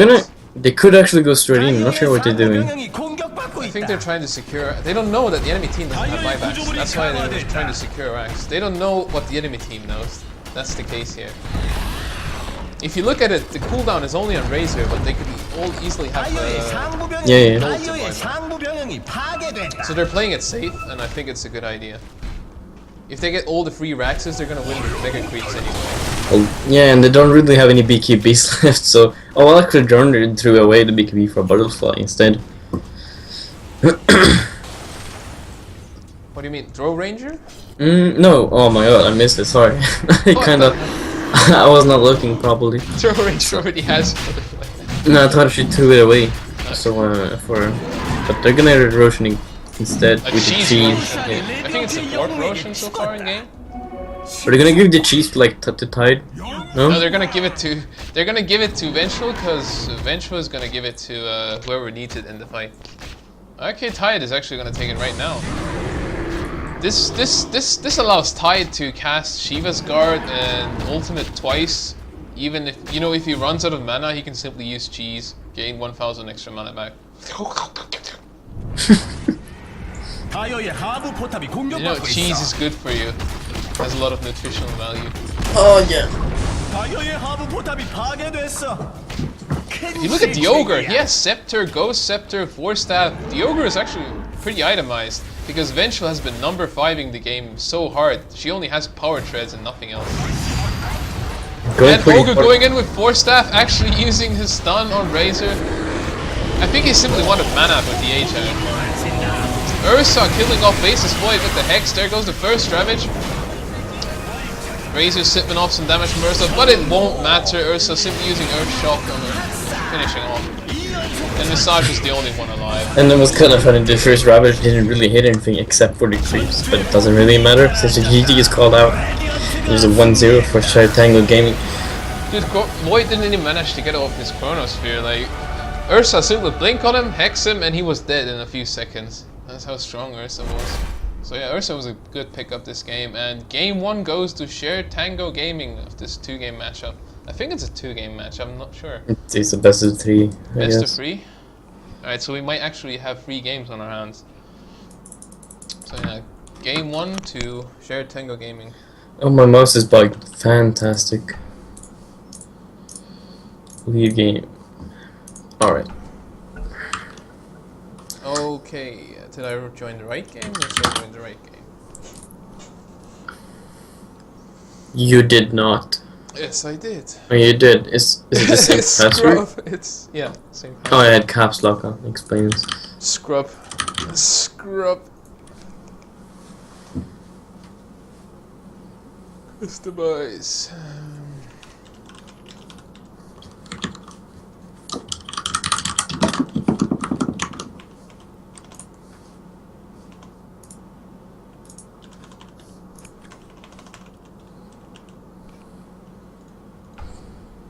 A: They could actually go straight in. I'm not sure what they're doing.
B: I think they're trying to secure. They don't know that the enemy team doesn't have buybacks. That's why they're trying to secure racks. They don't know what the enemy team knows. That's the case here. If you look at it, the cooldown is only on Razor, but they could all easily have
A: yeah.
B: So they're playing it safe, and I think it's a good idea. If they get all the free Raxes, they're gonna win with Mega Creeps anyway.
A: Well, yeah, and they don't really have any BKBs left, so... Oh, well, actually, Jordan threw away the BKB for Butterfly instead.
B: What do you mean, Dro Ranger?
A: No. Oh my god, I missed it, sorry. I was not looking properly.
B: Dro Ranger already has Butterfly.
A: No, I thought she threw it away. So, but they're gonna Roshan instead with the cheese.
B: I think it's the 4th Roshan so far in game.
A: Are they gonna give the cheese to like to Tide? No,
B: they're gonna give it to Vengeful, because Vengeful is gonna give it to whoever needs it in the fight. Okay, Tide is actually gonna take it right now. This allows Tide to cast Shiva's Guard and ultimate twice. Even if if he runs out of mana, he can simply use cheese, gain 1,000 extra mana back. Cheese is good for you. Has a lot of nutritional value.
A: Oh yeah.
C: 큰
B: If you look at the ogre, he
C: 실책이야.
B: has scepter, ghost scepter, force staff. The ogre is actually pretty itemized because Vengeful has been number 5ing the game so hard. She only has power treads and nothing else. And ogre going in with force staff, actually using his stun on Razor. I think he simply wanted mana with the H-Hound. Ursa killing off Faceless Void with the Hex. There goes the first Ravage. Razor sipping off some damage from Ursa, but it won't matter. Ursa simply using Earth Shock on her, finishing off. And Visage is the only one alive.
A: And it was kind of funny, the first Ravage didn't really hit anything except for the creeps, but it doesn't really matter since the GG is called out. There's a 1-0 for Tango Gaming.
B: Dude, Void didn't even manage to get off his Chronosphere. Like, Ursa simply blink on him, hex him, and he was dead in a few seconds. That's how strong Ursa was. So yeah, Ursa was a good pickup this game, and game 1 goes to Shared Tango Gaming of this 2-game matchup. I think it's a 2-game match, I'm not sure.
A: It's a best of 3, I
B: Best of
A: guess.
B: 3? Alright, so we might actually have 3 games on our hands. So yeah, game 1 to Shared Tango Gaming.
A: Oh, my mouse is bugged. Fantastic. Lead game. Alright.
B: Okay, did I join the right game or did I join the right game?
A: You did not.
B: Yes, I did.
A: Oh, you did. Is it the same password?
B: Scrub. It's, yeah, same
A: Oh, I had caps lock on. Explains.
B: Scrub. Scrub. Customize.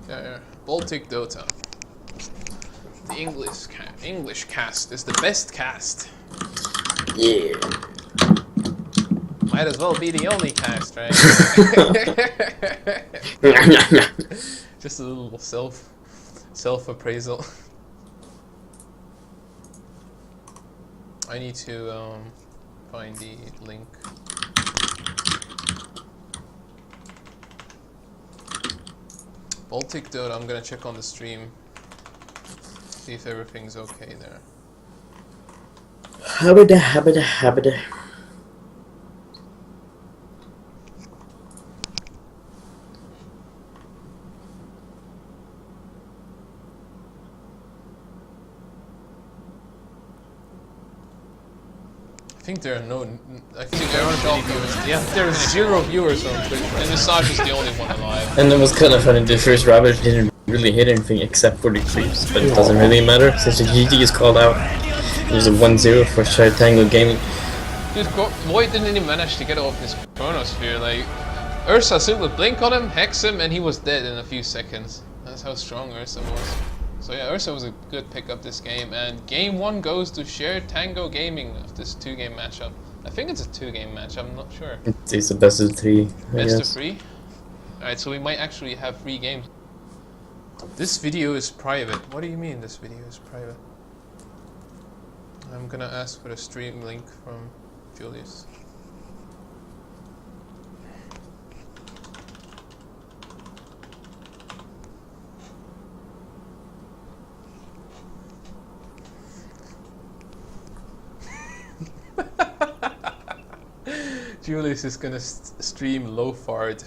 B: Yeah, Baltic Dota. The English cast is the best cast.
A: Yeah.
B: Might as well be the only cast, right? Just a little self-appraisal. I need to find the link. Baltic Dota, I'm gonna check on the stream. See if everything's okay there.
A: Habida.
B: I think there are I think there aren't any viewers. Yeah, there are 0 viewers on Twitch, and Visage is the only one alive.
A: And it was kind of funny, the first Ravage didn't really hit anything except for the creeps, but it doesn't really matter since the GG is called out. There's a 1-0 for Tango Gaming.
B: Dude, Void didn't even manage to get off his Chronosphere. Like, Ursa simply blink on him, hex him, and he was dead in a few seconds. That's how strong Ursa was. So yeah, Ursa was a good pickup this game, and game 1 goes to Shared Tango Gaming of this 2-game matchup. I think it's a 2-game match, I'm not sure.
A: It's a best of 3, I
B: Best of
A: guess.
B: 3? Alright, so we might actually have 3 games. This video is private. What do you mean this video is private? I'm gonna ask for the stream link from Julius. Julius is gonna stream low fard.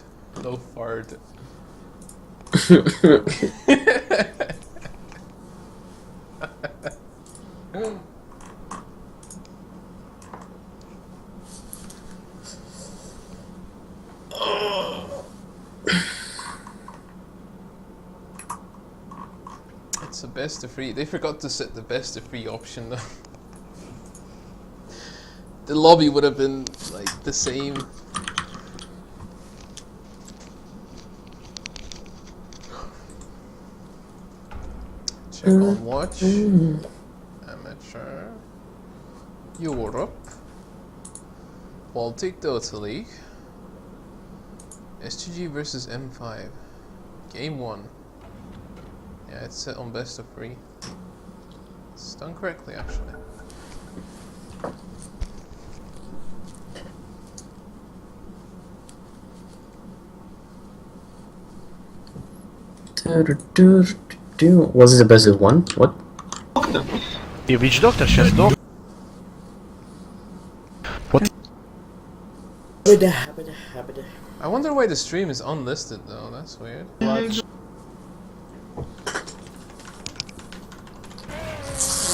B: It's a best of 3. They forgot to set the best of 3 option though. The lobby would have been like the same. Check on watch. Amateur. Europe. Baltic Dota League. SGG versus M5. Game 1. Yeah, it's set on best of 3. It's done correctly actually.
A: Was it the best of one? What?
D: Which doctor? She's doctor. What?
B: I wonder why the stream is unlisted though, that's weird.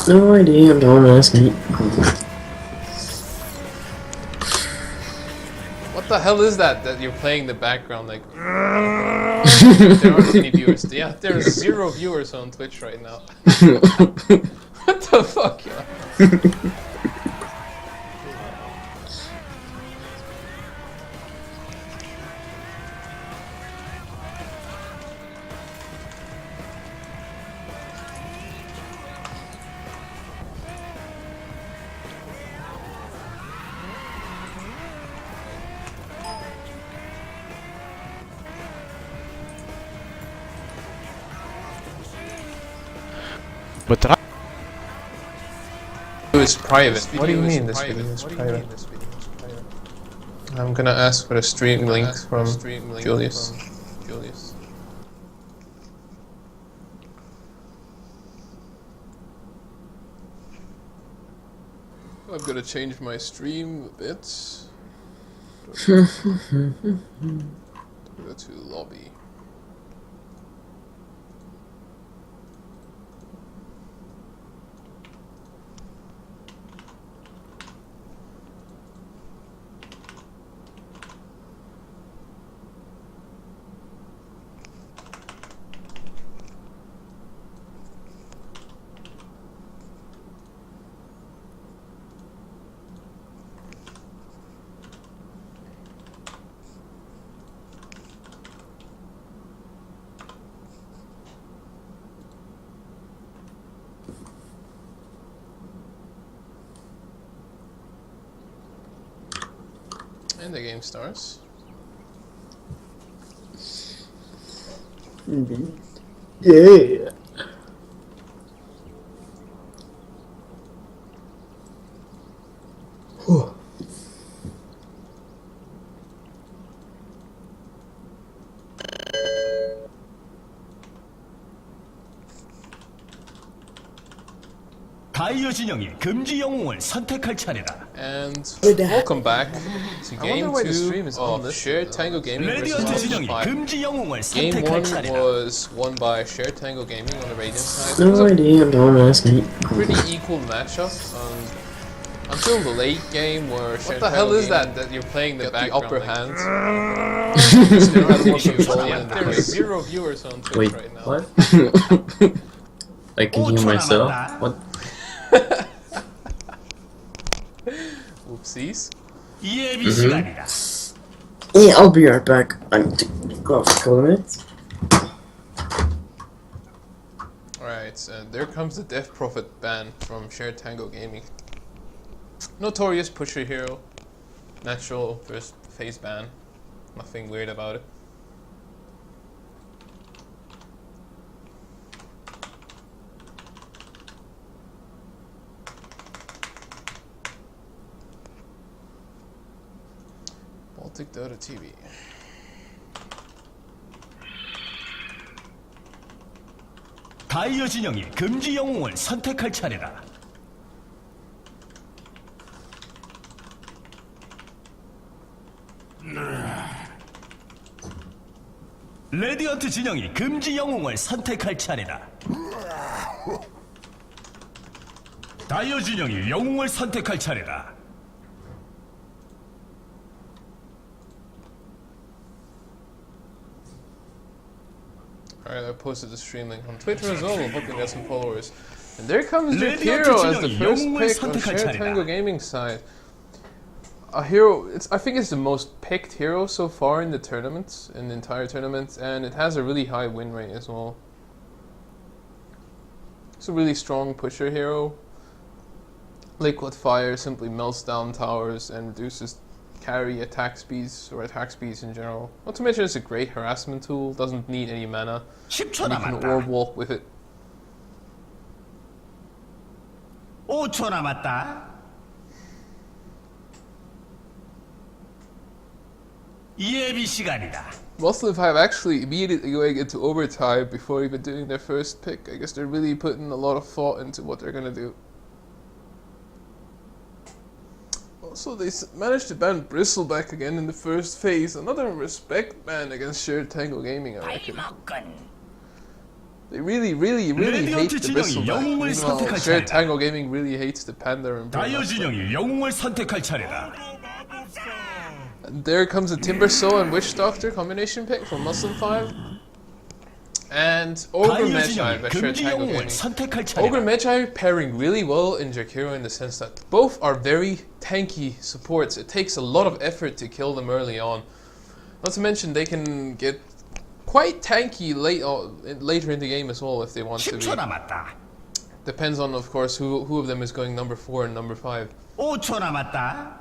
A: No idea, don't ask me.
B: What the hell is that you're playing in the background like? There aren't any viewers. Yeah, there are 0 viewers on Twitch right now. What the fuck, yeah?
D: But
B: It's private. What do you mean this video is private? I'm gonna ask for a stream link from Julius. I'm gonna change my stream a bit. Go to lobby. And the game starts.
A: Yeah.
C: 타이어 진영이 금지 영웅을 선택할 차례다.
B: And welcome back to Game 2 of Shared Tango Gaming vs.
C: 레디언트
B: Baltic
C: 진영이
B: 5.
C: 금지 영웅을
B: Game
C: 선택할
B: 1
C: 차례다.
B: was won by Shared Tango Gaming on the Radiant side. It was
A: No
B: a
A: idea, don't ask me.
B: pretty equal matchup until the late game where Shared Tango hell is that you're playing the upper hand? There are 0 viewers on Twitch
A: Wait,
B: right now.
A: what? I can hear myself? What?
B: Oopsies.
C: 예비 시간이다.
A: Yeah, I'll be right back. I need to go off for a couple of minutes.
B: Alright, there comes the Death Prophet ban from Shared Tango Gaming. Notorious pusher hero. Natural first phase ban. Nothing weird about it. Baltic Dota TV.
C: 타이어 진영이 금지 영웅을 선택할 차례다. 레디언트 진영이 금지 영웅을 선택할 차례다. 타이어 진영이 영웅을 선택할 차례다.
B: Alright, I posted the stream link on Twitter as well, hoping to get some followers. And there comes your hero as the first pick on Shared Tango Gaming side. A hero, I think it's the most picked hero so far in the tournament, in the entire tournament, and it has a really high win rate as well. It's a really strong pusher hero. Liquid Fire simply melts down towers and reduces carry attack speeds, or attack speeds in general. Not to mention it's a great harassment tool, doesn't need any mana, and you can orb walk with it.
C: 5초 남았다. 예비 시간이다.
B: Muslim 5 actually immediately going into overtime before even doing their first pick. I guess they're really putting a lot of thought into what they're gonna do. Also, they managed to ban Bristleback again in the first phase. Another respect ban against Shared Tango Gaming, I reckon. They really hate the Bristleback. Meanwhile, Shared Tango Gaming really hates the Panda and
C: 다이어 진영이 영웅을 선택할 차례다.
B: And there comes a Timber Soul and Witch Doctor combination pick from Muslim 5. And Ogre
C: 다이어
B: Magi by
C: 진영이
B: Shared
C: 금지
B: Tango
C: 영웅을
B: Gaming.
C: 선택할
B: Ogre
C: 차례다.
B: Magi pairing really well in Jakiro in the sense that both are very tanky supports. It takes a lot of effort to kill them early on. Not to mention they can get quite tanky later in the game as well if they want to
C: 10초
B: be.
C: 남았다.
B: Depends on, of course, who of them is going number 4 and number 5.
C: 5초 남았다.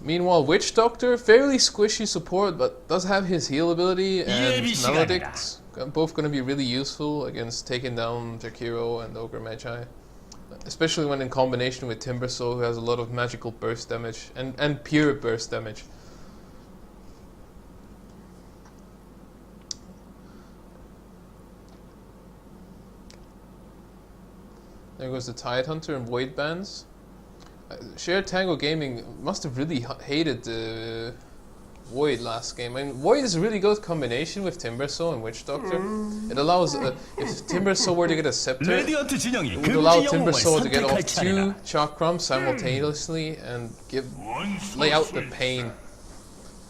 B: Meanwhile, Witch Doctor, fairly squishy support, but does have his heal ability, and
C: 예비
B: Maledict, both going to be really useful against taking down Jakiro and Ogre Magi. Especially when in combination with Timber Soul, who has a lot of magical burst damage, and pure burst damage. There goes the Tide Hunter and Void Bands. Shared Tango Gaming must have really hated the Void last game. I mean, Void is a really good combination with Timber Soul and Witch Doctor. It allows, if Timber Soul were to get a Scepter,
C: 레디언트 진영이
B: it would allow
C: 금지
B: Timber
C: 영웅을
B: Soul to get
C: 선택할
B: off 2
C: 차례다.
B: Chakram simultaneously and lay out the pain.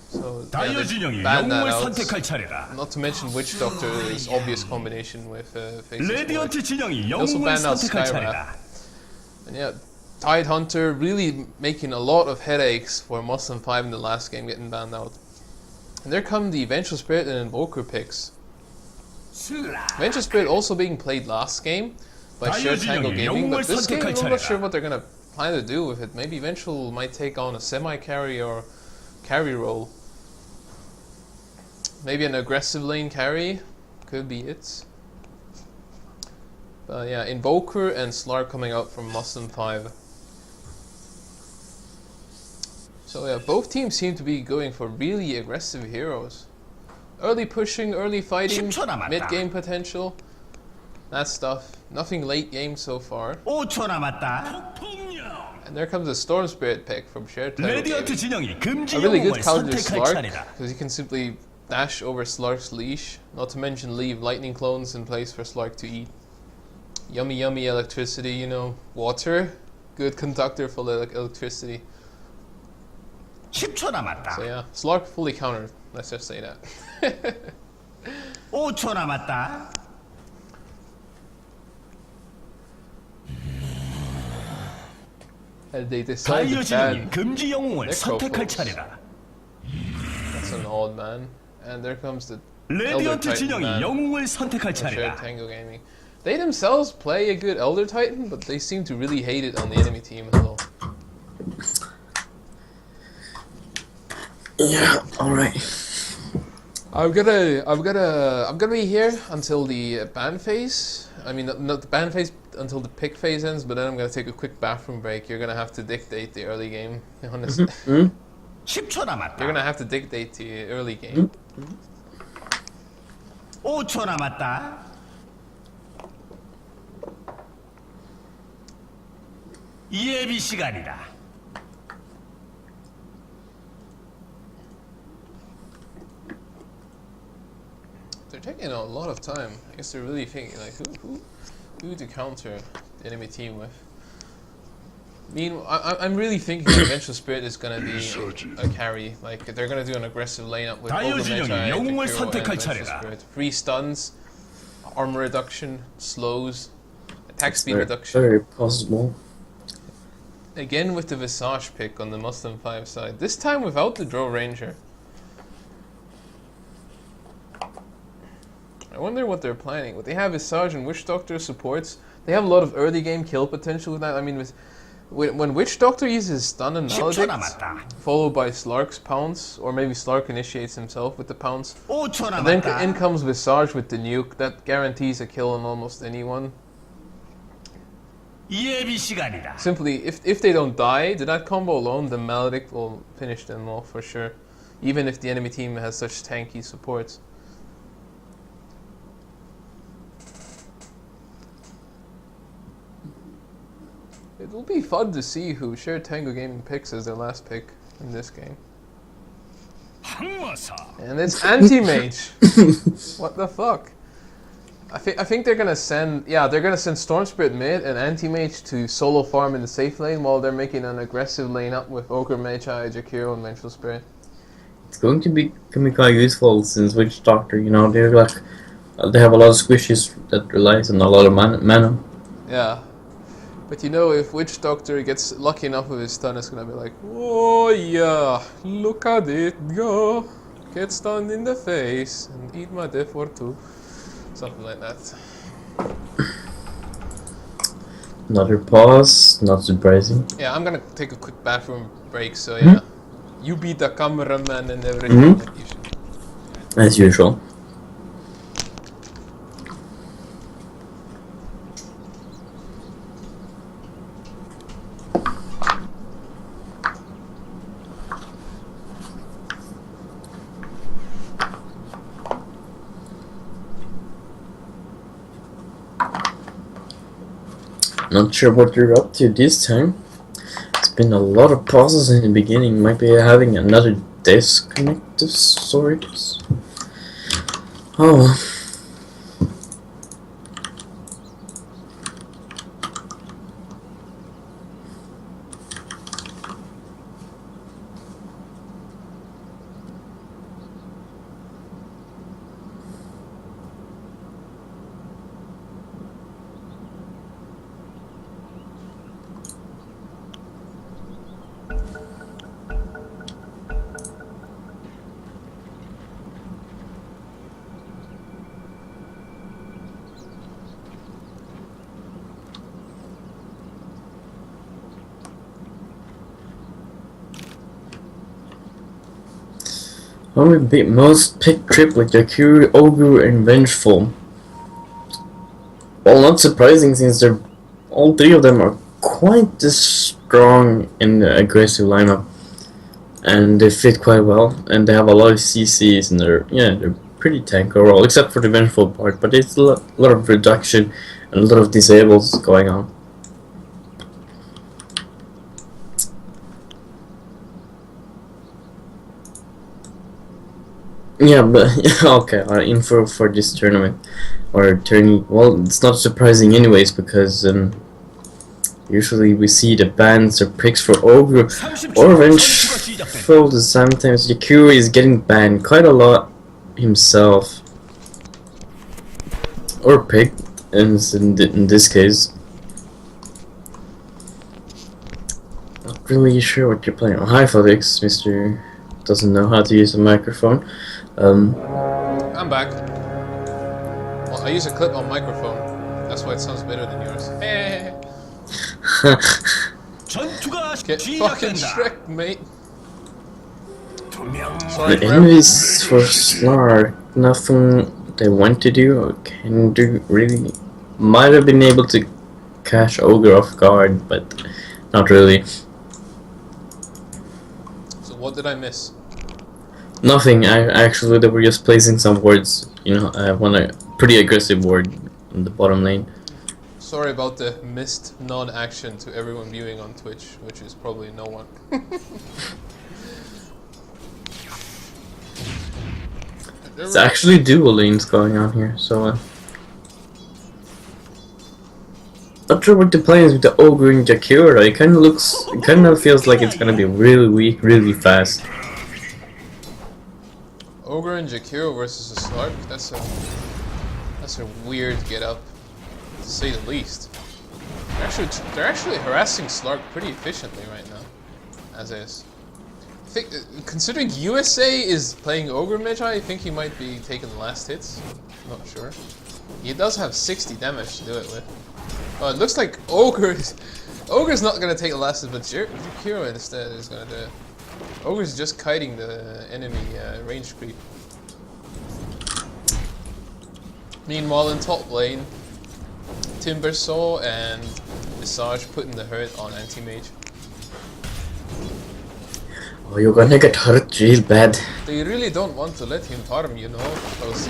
B: So yeah,
C: 다이어
B: they
C: 진영이
B: banned that
C: 영웅을
B: out.
C: 선택할 차례다.
B: Not to mention Witch Doctor's obvious combination with Faces Void.
C: 레디언트 진영이
B: also
C: 영웅을
B: banned out
C: 선택할
B: Skywrath.
C: 차례다.
B: And yeah, Tide Hunter really making a lot of headaches for Muslim 5 in the last game getting banned out. And there come the Vengeful Spirit and Invoker picks. Vengeful Spirit also being played last game by Shared Tango Gaming, but this game I'm not sure what they're gonna plan to do with it. Maybe Vengeful might take on a semi-carry or carry role. Maybe an aggressive lane carry, could be it. But yeah, Invoker and Slark coming out from Muslim 5. So yeah, both teams seem to be going for really aggressive heroes. Early pushing, early fighting,
C: 10초 남았다.
B: mid-game potential. That stuff. Nothing late game so far.
C: 5초 남았다.
B: And there comes a Storm Spirit pick from Shared Tango
C: 레디언트
B: Gaming.
C: 진영이 금지
B: A really
C: 영웅을
B: good counter to
C: 선택할
B: Slark,
C: 차례다.
B: because you can simply dash over Slark's leash. Not to mention leave lightning clones in place for Slark to eat. Yummy yummy electricity, you know, water. Good conductor for electricity.
C: 10초 남았다.
B: So yeah, Slark fully countered. Let's just say that.
C: 5초 남았다.
B: And they decide
C: 다이어
B: to
C: 진영이
B: ban.
C: 금지 영웅을
B: Necrophones.
C: 선택할 차례다.
B: That's an odd man. And there comes the Elder
C: 레디언트
B: Titan
C: 진영이
B: ban
C: 영웅을 선택할
B: for Shared
C: 차례다.
B: Tango Gaming. They themselves play a good Elder Titan, but they seem to really hate it on the enemy team as well.
A: Yeah, alright.
B: I'm gonna be here until the ban phase. I mean, not the ban phase until the pick phase ends, but then I'm gonna take a quick bathroom break. You're gonna have to dictate the early game. Honestly,
C: 10초 남았다.
B: you're gonna have to dictate the early game.
C: 5초 남았다. 예비 시간이다.
B: They're taking a lot of time. I guess they're really thinking like who to counter the enemy team with. Meanwhile, I'm really thinking that Vengeful Spirit is gonna be a carry. Like they're gonna do an aggressive lineup with
C: 다이어
B: Ogre
C: 진영이
B: Magi,
C: 영웅을
B: Jakiro, and
C: 선택할
B: Vengeful
C: 차례다.
B: Spirit. Free stuns, armor reduction, slows, attack speed
A: Very,
B: reduction.
A: very possible.
B: Again with the Visage pick on the Muslim 5 side. This time without the Drow Ranger. I wonder what they're planning. What they have is Visage and Witch Doctor supports. They have a lot of early game kill potential with that. I mean, when Witch Doctor uses stun and
C: 10초
B: Maledict,
C: 남았다.
B: followed by Slark's pounce, or maybe Slark initiates himself with the pounce,
C: 5초
B: and then
C: 남았다.
B: in comes Visage with the nuke. That guarantees a kill on almost anyone.
C: 예비 시간이다.
B: Simply, if they don't die to that combo alone, the Maledict will finish them off for sure. even if the enemy team has such tanky supports. It will be fun to see who Shared Tango Gaming picks as their last pick in this game. And it's Anti-Mage! What the fuck? I think they're gonna send... Yeah, they're gonna send Storm Spirit mid and Anti-Mage to solo farm in the safe lane while they're making an aggressive lane up with Ogre, Magi, Jakiro, and Vengeful Spirit.
A: It's going to be quite useful since Witch Doctor, you know, they're like... they have a lot of squishes that relies on a lot of mana.
B: Yeah. But you know, if Witch Doctor gets lucky enough with his stun, it's gonna be like, oh yeah, look at it go. Get stunned in the face and eat my death or two. Something like that.
A: Another pause, not surprising.
B: Yeah, I'm gonna take a quick bathroom break, so yeah. You be the cameraman and everything that you should.
A: As usual. Not sure what you're up to this time. It's been a lot of pauses in the beginning. Might be having another disconnect of sorts. Oh. One would be most picked triplet, Jakiri, Ogre, and Vengeful. Well, not surprising since they're all three of them are quite strong in the aggressive lineup, and they fit quite well. And they have a lot of CCs, and they're pretty tank overall, except for the Vengeful part. But it's a lot of reduction and a lot of disables going on. Yeah, but okay, info for this tournament or tourney. Well, it's not surprising anyways because usually we see the bans or picks for Ogre or Vengeful. Sometimes Jakiri is getting banned quite a lot himself, or picked in this case. Not really sure what you're playing. Oh, hi, Felix, Mr. Doesn't know how to use a microphone.
B: I'm back. Well, I use a clip-on microphone. That's why it sounds better than yours. Get fucking Shrek, mate. Sorry,
A: The enemies for Slark, nothing they want to do or can do really. Might have been able to catch Ogre off guard, but not really.
B: So what did I miss?
A: Nothing. Actually, they were just placing some wards. You know, I want a pretty aggressive ward in the bottom lane.
B: Sorry about the missed non-action to everyone viewing on Twitch, which is probably no one.
A: It's actually dual lanes going on here, so not sure what the plan is with the Ogre and Jakiro. It kind of feels like it's gonna be really weak, really fast.
B: Ogre and Jakiro versus a Slark? That's a weird get up, to say the least. They're actually harassing Slark pretty efficiently right now, as is. I think, considering USA is playing Ogre Magi, I think he might be taking the last hits. Not sure. He does have 60 damage to do it with. Oh, it looks like Ogre's not gonna take the last hit, but Jakiro instead is gonna do it. Ogre's just kiting the enemy range creep. Meanwhile, in top lane, Timbersaw and Visage putting the hurt on Anti-Mage.
A: Oh, you're gonna get hurt real bad.
B: They really don't want to let him farm, you know, because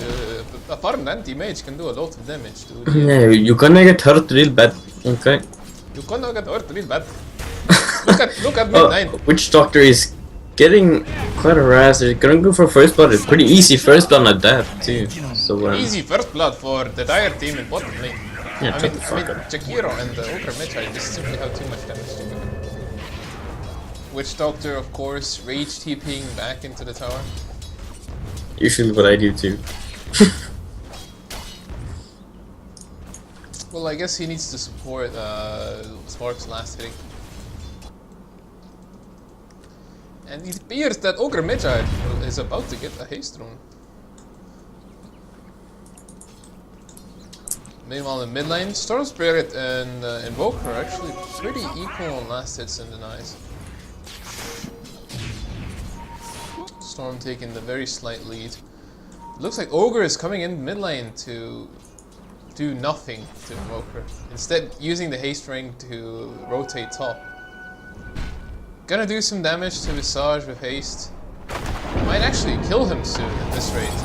B: a farmed anti-mage can do a lot of damage, dude.
A: Yeah, you're gonna get hurt real bad. Okay.
B: You're gonna get hurt real bad. Look at
A: Oh,
B: Mid-9.
A: Witch Doctor is getting quite harassed. They're gonna go for first blood. It's pretty easy first blood at that too. So
B: Easy first blood for the dire team in bottom lane.
A: yeah,
B: I mean, Jakiro and the Ogre Magi just simply have too much damage to do. Witch Doctor, of course, rage TPing back into the tower.
A: usually what I do too.
B: Well, I guess he needs to support Spark's last hitting. And it appears that Ogre Magi is about to get a haste rune. Meanwhile, in mid lane, Storm Spirit and Invoker are actually pretty equal on last hits and denies. Storm taking the very slight lead. Looks like Ogre is coming in mid lane to do nothing to Invoker. Instead, using the haste ring to rotate top. Gonna do some damage to Visage with haste. Might actually kill him soon at this rate.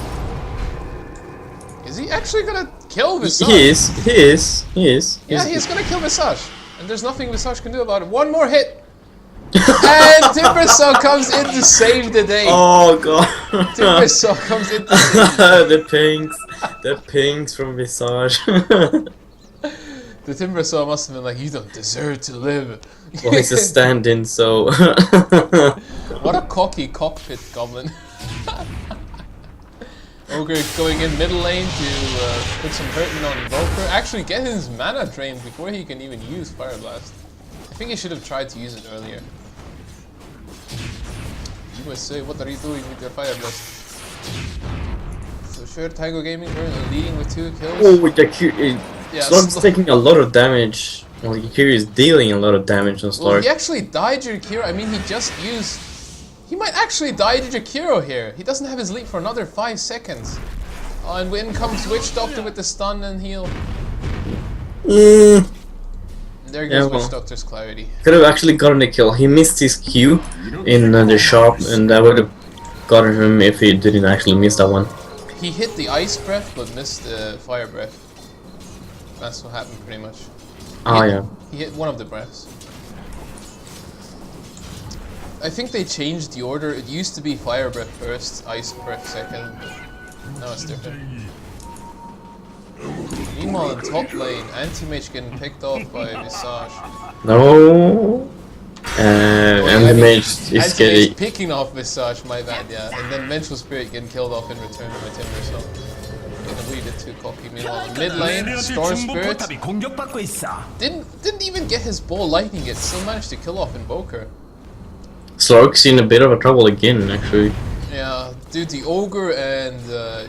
B: Is he actually gonna kill Visage?
A: He is.
B: Yeah, he's gonna kill Visage. And there's nothing Visage can do about it. One more hit! And Timbersaw comes in to save the day.
A: Oh god.
B: Timbersaw comes in to save the day.
A: the pinks from Visage.
B: The Timbersaw must have been like, you don't deserve to live.
A: Well, he's a stand-in, so.
B: What a cocky cockpit goblin. Ogre going in middle lane to put some hurting on Invoker. Actually get his mana drained before he can even use Fire Blast. I think he should have tried to use it earlier. USA, what are you doing with your Fire Blast? So sure, Tango Gaming currently leading with 2 kills.
A: Oh, with the
B: Yeah,
A: Slug's taking a lot of damage. Well, Yakiri is dealing a lot of damage on
B: Well,
A: Slug.
B: he actually died to Jakiro. I mean, he just used... He might actually die to Jakiro here. He doesn't have his leap for another 5 seconds. And in comes Witch Doctor with the stun and heal.
A: Mm.
B: There goes
A: Yeah, well.
B: Witch Doctor's clarity.
A: Could have actually gotten the kill. He missed his Q in the shop, and that would have gotten him if he didn't actually miss that one.
B: He hit the Ice Breath, but missed the Fire Breath. That's what happened, pretty much.
A: Ah, yeah.
B: He hit one of the breaths. I think they changed the order. It used to be Fire Breath first, Ice Breath second, but now it's different. Meanwhile, in top lane, Anti-Mage getting picked off by Visage.
A: No. And the mage is
B: Anti-Mage
A: getting.
B: picking off Visage, my bad, yeah. And then Vengeful Spirit getting killed off in return by Timber, so getting a wee bit too cocky. Meanwhile, in mid lane, Storm Spirit
C: 공격받고 있어.
B: didn't even get his ball lightning yet, still managed to kill off Invoker.
A: Slug's in a bit of a trouble again, actually.
B: Yeah, dude, the Ogre and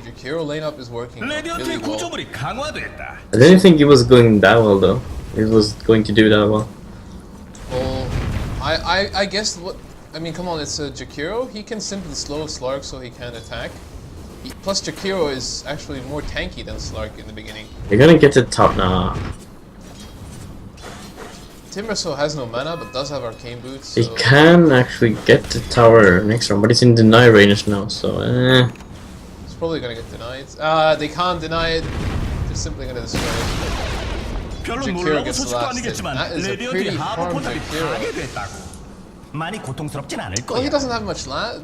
B: Jakiro lane up is working really
C: 레디언트의
B: well.
C: 구조물이 강화됐다.
A: I didn't think it was going that well, though. It was going to do that well.
B: Well, I guess what... I mean, come on, it's a Jakiro. He can simply slow Slark so he can't attack. Plus, Jakiro is actually more tanky than Slark in the beginning.
A: They're gonna get to the top now.
B: Timbersaw has no mana, but does have Arcane Boots,
A: They
B: so...
A: can actually get the tower next round, but it's in deny range now, so
B: It's probably gonna get denied. They can't deny it. They're simply gonna destroy it.
C: 별로
B: Jakiro
C: 놀라운
B: gets the
C: 소식도
B: last hit.
C: 아니겠지만
B: That is a
C: 레디언트의
B: pretty
C: 하부
B: farm
C: 포탑이
B: Jakiro.
C: 파괴됐다고. 많이 고통스럽진 않을
B: Well, he
C: 거야.
B: doesn't have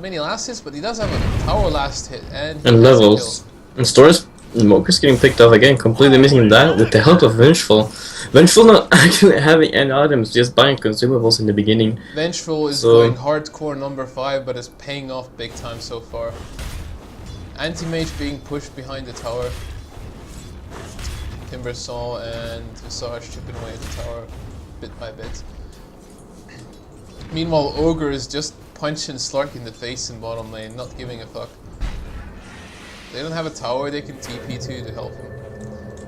B: many last hits, but he does have a tower last hit and he
A: and
B: has a
A: levels.
B: kill.
A: And Storm's Mocha's getting picked off again, completely missing that with the help of Vengeful. Vengeful not actually having any items, just buying consumables in the beginning.
B: Vengeful is
A: So-
B: going hardcore number 5, but is paying off big time so far. Anti-Mage being pushed behind the tower. Timbersaw and Visage chipping away at the tower bit by bit. Meanwhile, Ogre is just punching Slark in the face in bottom lane, not giving a fuck. They don't have a tower they can TP to help him.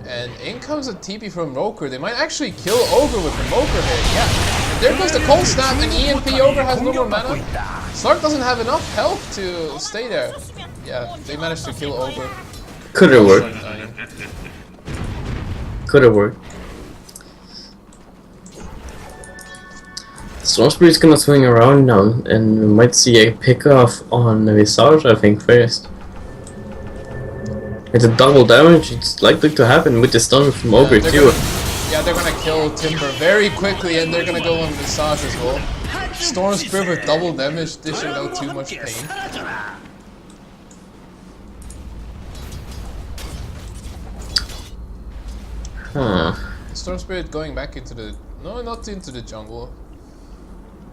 B: And in comes a TP from Roker. They might actually kill Ogre with the Roker hit, yeah. And there goes the Cold Snap and EMP Ogre has no more mana. Slark doesn't have enough health to stay there. Yeah, they managed to kill Ogre.
A: Could have worked.
B: Slark dying.
A: Could have worked. Storm Spirit's gonna swing around now, and we might see a pick-off on Visage, I think, first. It's a double damage, it's likely to happen with the stun from Ogre too.
B: They're gonna kill Timber very quickly, and they're gonna go on Visage as well. Storm Spirit with double damage, dishing out too much pain.
A: Huh.
B: Storm Spirit going back into the... No, not into the jungle.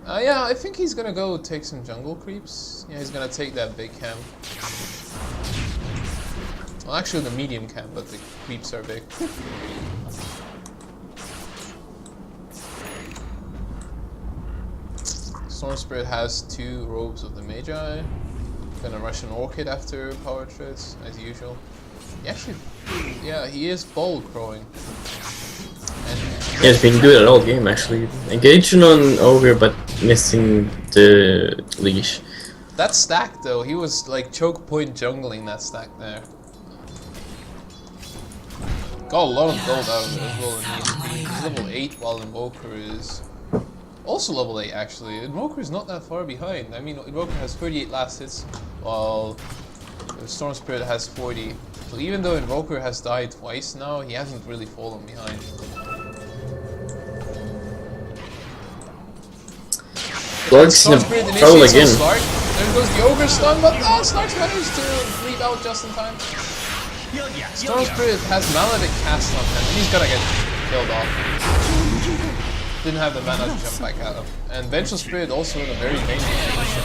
B: Yeah, I think he's gonna go take some jungle creeps. Yeah, he's gonna take that big camp. Well, actually the medium camp, but the creeps are big. Storm Spirit has 2 robes of the Magi. Gonna rush an Orchid after power threads, as usual. He actually... Yeah, he is bold crowing.
A: He has been good at all game actually. Engaging on Ogre but missing the leash.
B: That stack though, he was like choke point jungling that stack there. Got a lot of gold out of it as well. He's level 8 while Invoker is also level 8 actually. Invoker is not that far behind. I mean, Invoker has 38 last hits while Storm Spirit has 40. So even though Invoker has died twice now, he hasn't really fallen behind.
A: Lord's in trouble again.
B: There goes the Ogre stun, but Slark's managed to leave out just in time. Storm Spirit has Maledict cast on him, and he's gonna get killed off. Didn't have the mana to jump back at him. And Vengeful Spirit also in a very dangerous position.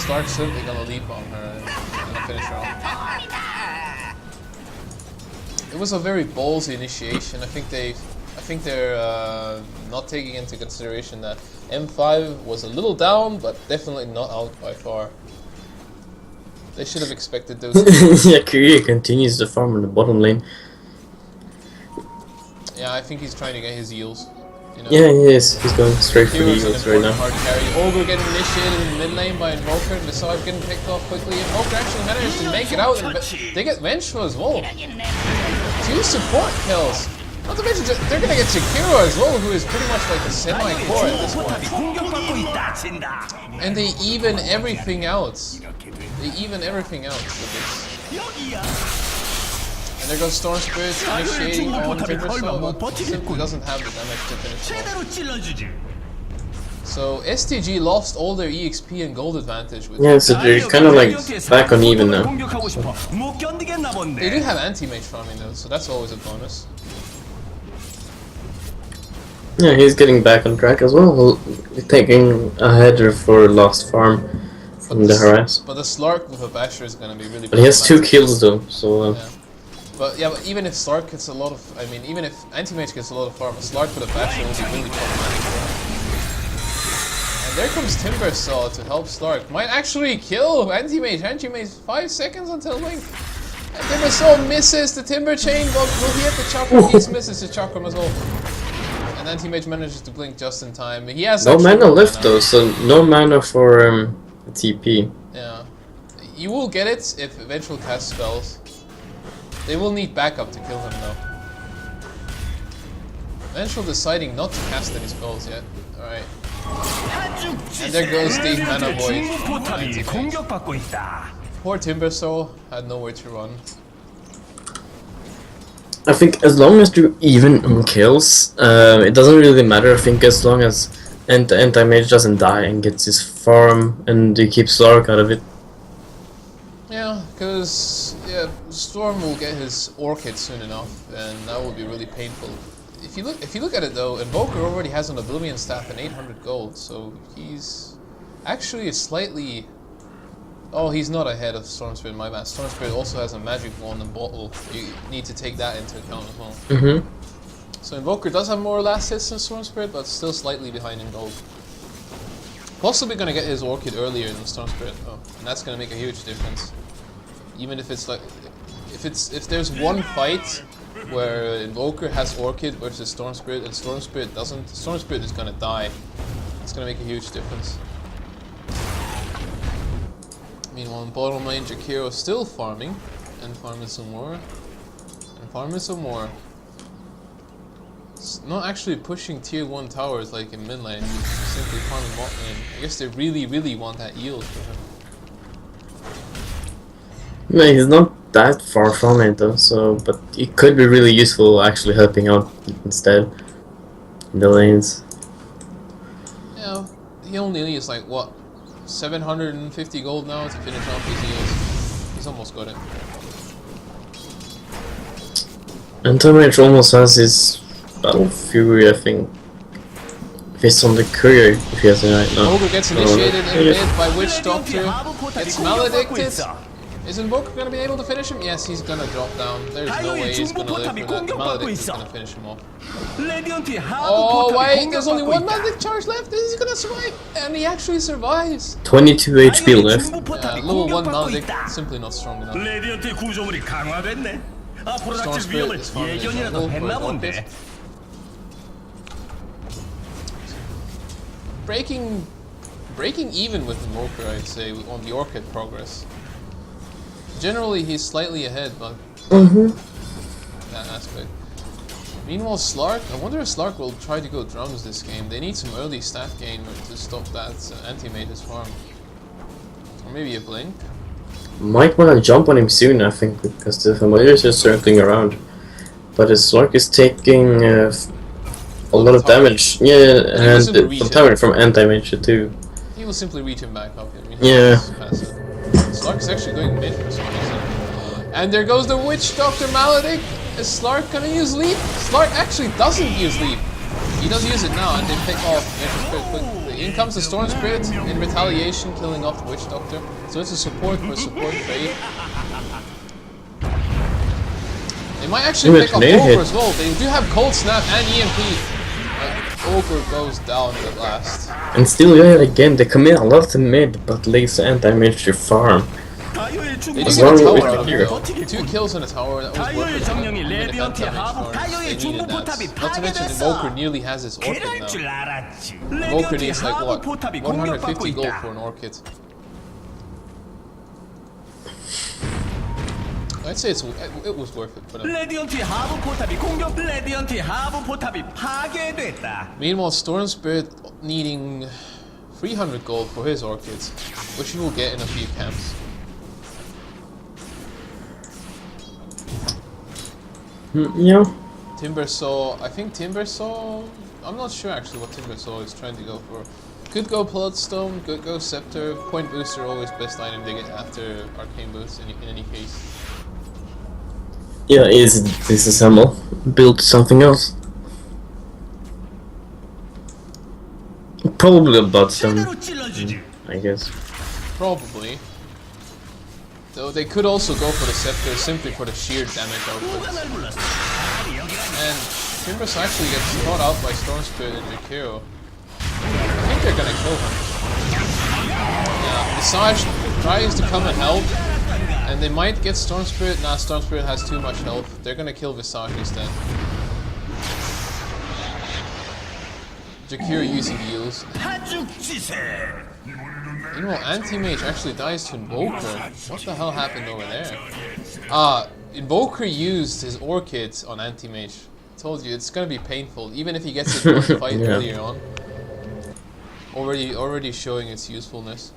B: Slark's simply gonna leap on her and finish her off. It was a very ballsy initiation. I think they're not taking into consideration that M5 was a little down, but definitely not out by far. They should have expected those.
A: Yeah, Kyrie continues to farm in the bottom lane.
B: Yeah, I think he's trying to get his heals. You know?
A: Yeah, he is. He's going straight for the heals right now.
B: Hard carry. Ogre getting initiated in the mid lane by Invoker, and Visage getting picked off quickly. Invoker actually managed to make it out, and they get Vengeful as well. 2 support kills. Not to mention, they're gonna get Shakiro as well, who is pretty much like a semi-core at this point. And they even everything out. They even everything out with this. And there goes Storm Spirit initiating on Timbersaw, but simply doesn't have the damage to finish off. So STG lost all their EXP and gold advantage with
A: Yeah, so they're kind of like back on even now.
B: They do have anti-mage farming though, so that's always a bonus.
A: Yeah, he's getting back on track as well. Taking a header for lost farm from the harass.
B: But the Slark with a Basher is gonna be really.
A: But he has 2 kills though, so.
B: Yeah. But even if Slark gets a lot of, I mean, even if anti-mage gets a lot of farm, a Slark with a Basher will be really problematic for him. And there comes Timbersaw to help Slark. Might actually kill anti-mage. Anti-mage 5 seconds until Link. And Timbersaw misses the Timber Chain, but will he hit the Chakram? He misses the Chakram as well. And Anti-Mage manages to blink just in time. He has
A: no mana left though, so no mana for TP.
B: Yeah. You will get it if Vengeful casts spells. They will need backup to kill him though. Vengeful deciding not to cast any spells yet. Alright. And there goes the mana void. Poor Timbersaw had nowhere to run.
A: I think as long as you're even on kills, it doesn't really matter. I think as long as anti-mage doesn't die and gets his farm and you keep Slark out of it.
B: Yeah, because Storm will get his Orchid soon enough, and that will be really painful. If you look at it though, Invoker already has an Oblivion Staff and 800 gold, so he's actually a slightly. Oh, he's not ahead of Storm Spirit, my bad. Storm Spirit also has a magic wand and bottle. You need to take that into account as well. So Invoker does have more last hits than Storm Spirit, but still slightly behind in gold. Possibly gonna get his Orchid earlier than Storm Spirit though, and that's gonna make a huge difference. Even if it's like, if there's one fight where Invoker has Orchid versus Storm Spirit and Storm Spirit doesn't, Storm Spirit is gonna die. It's gonna make a huge difference. Meanwhile, in bottom lane, Jakiro is still farming, and farming some more, and farming some more. It's not actually pushing tier 1 towers like in mid lane, it's simply farming bot lane. I guess they really want that yield for him.
A: No, he's not that far from it though, so but it could be really useful actually helping out instead in the lanes.
B: Yeah, he only needs like what, 750 gold now to finish off his heals. He's almost got it.
A: And Terminator almost has his Battle Fury, I think. If it's on the courier, if he has it right now.
B: Ogre gets initiated in mid by Witch Doctor, gets maledicted. Isn't Boker gonna be able to finish him? Yes, he's gonna drop down. There's no way he's gonna live for that. The Maledict is gonna finish him off. Oh wait, there's only one Maledict charge left. Is he gonna survive? And he actually survives.
A: 22 HP left.
B: Level 1 Maledict, simply not strong enough. Storm Spirit is farming his jungle for his Orchid. Breaking even with Invoker, I'd say, on the Orchid progress. Generally, he's slightly ahead, but that aspect. Meanwhile, Slark, I wonder if Slark will try to go drums this game. They need some early stat gain to stop that anti-mage's farm. Or maybe a blink.
A: Might wanna jump on him soon, I think, because the familiars are circling around. But his Slark is taking a lot of damage. Yeah, and some damage from anti-mage too.
B: He will simply reach him back up. I mean,
A: yeah.
B: Slark is actually going mid for some reason. And there goes the Witch Doctor Maledict. Is Slark gonna use Leap? Slark actually doesn't use Leap. He does use it now, and they pick off quickly. In comes the Storm Spirit in retaliation, killing off the Witch Doctor. So it's a support for support trade. They might actually pick off Ogre as well. They do have Cold Snap and EMP. Ogre goes down at last.
A: And still, yeah, again, they commit a lot to mid, but lays anti-mage to farm.
B: They did get a tower out of it. 2 kills on a tower, that was worth it. Even if anti-mage farms, they needed that. Not to mention Invoker nearly has his Orchid now. Invoker needs like what, 150 gold for an Orchid. I'd say it was worth it for them. Meanwhile, Storm Spirit needing 300 gold for his Orchids, which he will get in a few camps.
A: Yeah.
B: Timbersaw, I think Timbersaw, I'm not sure actually what Timbersaw is trying to go for. Could go Bloodstone, could go Scepter, Point Booster always best item to get after Arcane Boots in any case.
A: Yeah, is disassemble, build something else. Probably a Bloodstone, I guess.
B: Probably. Though they could also go for the Scepter simply for the sheer damage output. And Timbers actually gets caught out by Storm Spirit and Jakiro. I think they're gonna kill him. Yeah, Visage tries to come and help, and they might get Storm Spirit. Nah, Storm Spirit has too much health. They're gonna kill Visage instead. Jakiro using heals. Meanwhile, Anti-Mage actually dies to Invoker. What the hell happened over there? Invoker used his Orchid on Anti-Mage. Told you, it's gonna be painful, even if he gets it one fight earlier on. Already showing its usefulness.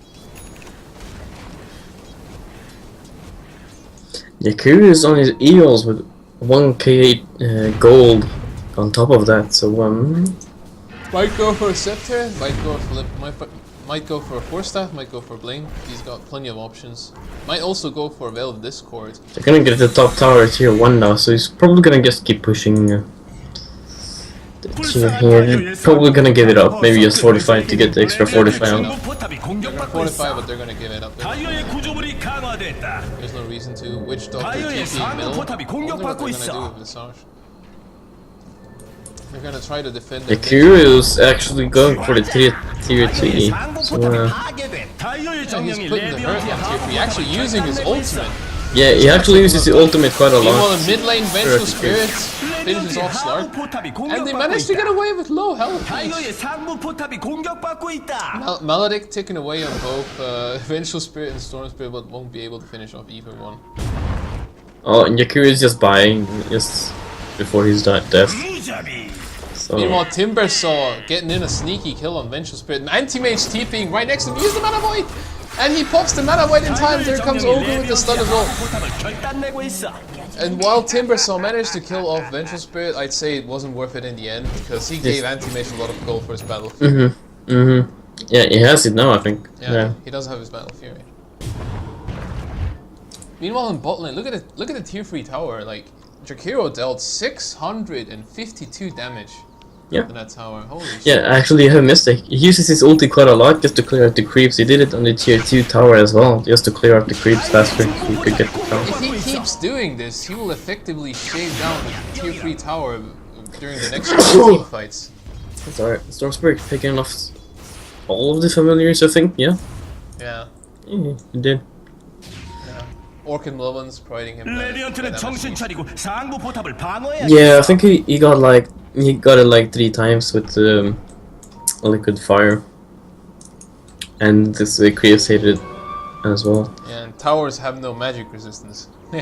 A: Jakiro is on his EOS with 1k gold on top of that, so
B: might go for a Scepter, might go for a Force Staff, might go for Blink. He's got plenty of options. Might also go for a Veil of Discord.
A: They're gonna get the top tower tier 1 now, so he's probably gonna just keep pushing the tier here. Probably gonna give it up, maybe just 45 to get the extra 45 on.
B: They're gonna fortify, but they're gonna give it up. There's no reason to. Witch Doctor TP middle. I wonder what they're gonna do with Visage. They're gonna try to defend
A: the Curious actually going for the tier 3, so
B: yeah, he's putting the hurt on tier 3, actually using his ultimate.
A: Yeah, he actually uses his ultimate quite a lot.
B: Meanwhile, the mid lane Vengeful Spirit finishes off Slark, and they managed to get away with low health. Maledict taken away on both Vengeful Spirit and Storm Spirit, but won't be able to finish off either one.
A: Oh, and Yakira is just buying just before his death. So
B: Meanwhile, Timbersaw getting in a sneaky kill on Vengeful Spirit. And Anti-Mage TPing right next to him. Use the Mana Void! And he pops the Mana Void in time. There comes Ogre with the stun as well. And while Timbersaw managed to kill off Vengeful Spirit, I'd say it wasn't worth it in the end. Because he gave Anti-Mage a lot of gold for his Battle Fury.
A: Yeah, he has it now, I think.
B: Yeah, he does have his Battle Fury. Meanwhile in bot lane, look at the tier 3 tower. Like, Jakiro dealt 652 damage.
A: Yeah.
B: In that tower. Holy shit.
A: Yeah, actually, you have a mistake. He uses his ulti quite a lot just to clear out the creeps. He did it on the tier 2 tower as well, just to clear out the creeps faster so he could get the tower.
B: If he keeps doing this, he will effectively shave down the tier 3 tower during the next team fights.
A: It's alright. Storm Spirit picking off all of the familiars, I think, yeah?
B: Yeah.
A: Yeah, he did.
B: Orchid Lovins providing him
C: 레디언트는 정신 차리고 상부 포탑을 방어해야
A: Yeah, I think he got it like 3 times with liquid fire. And this Creus hated it as well.
B: Yeah, and towers have no magic resistance. So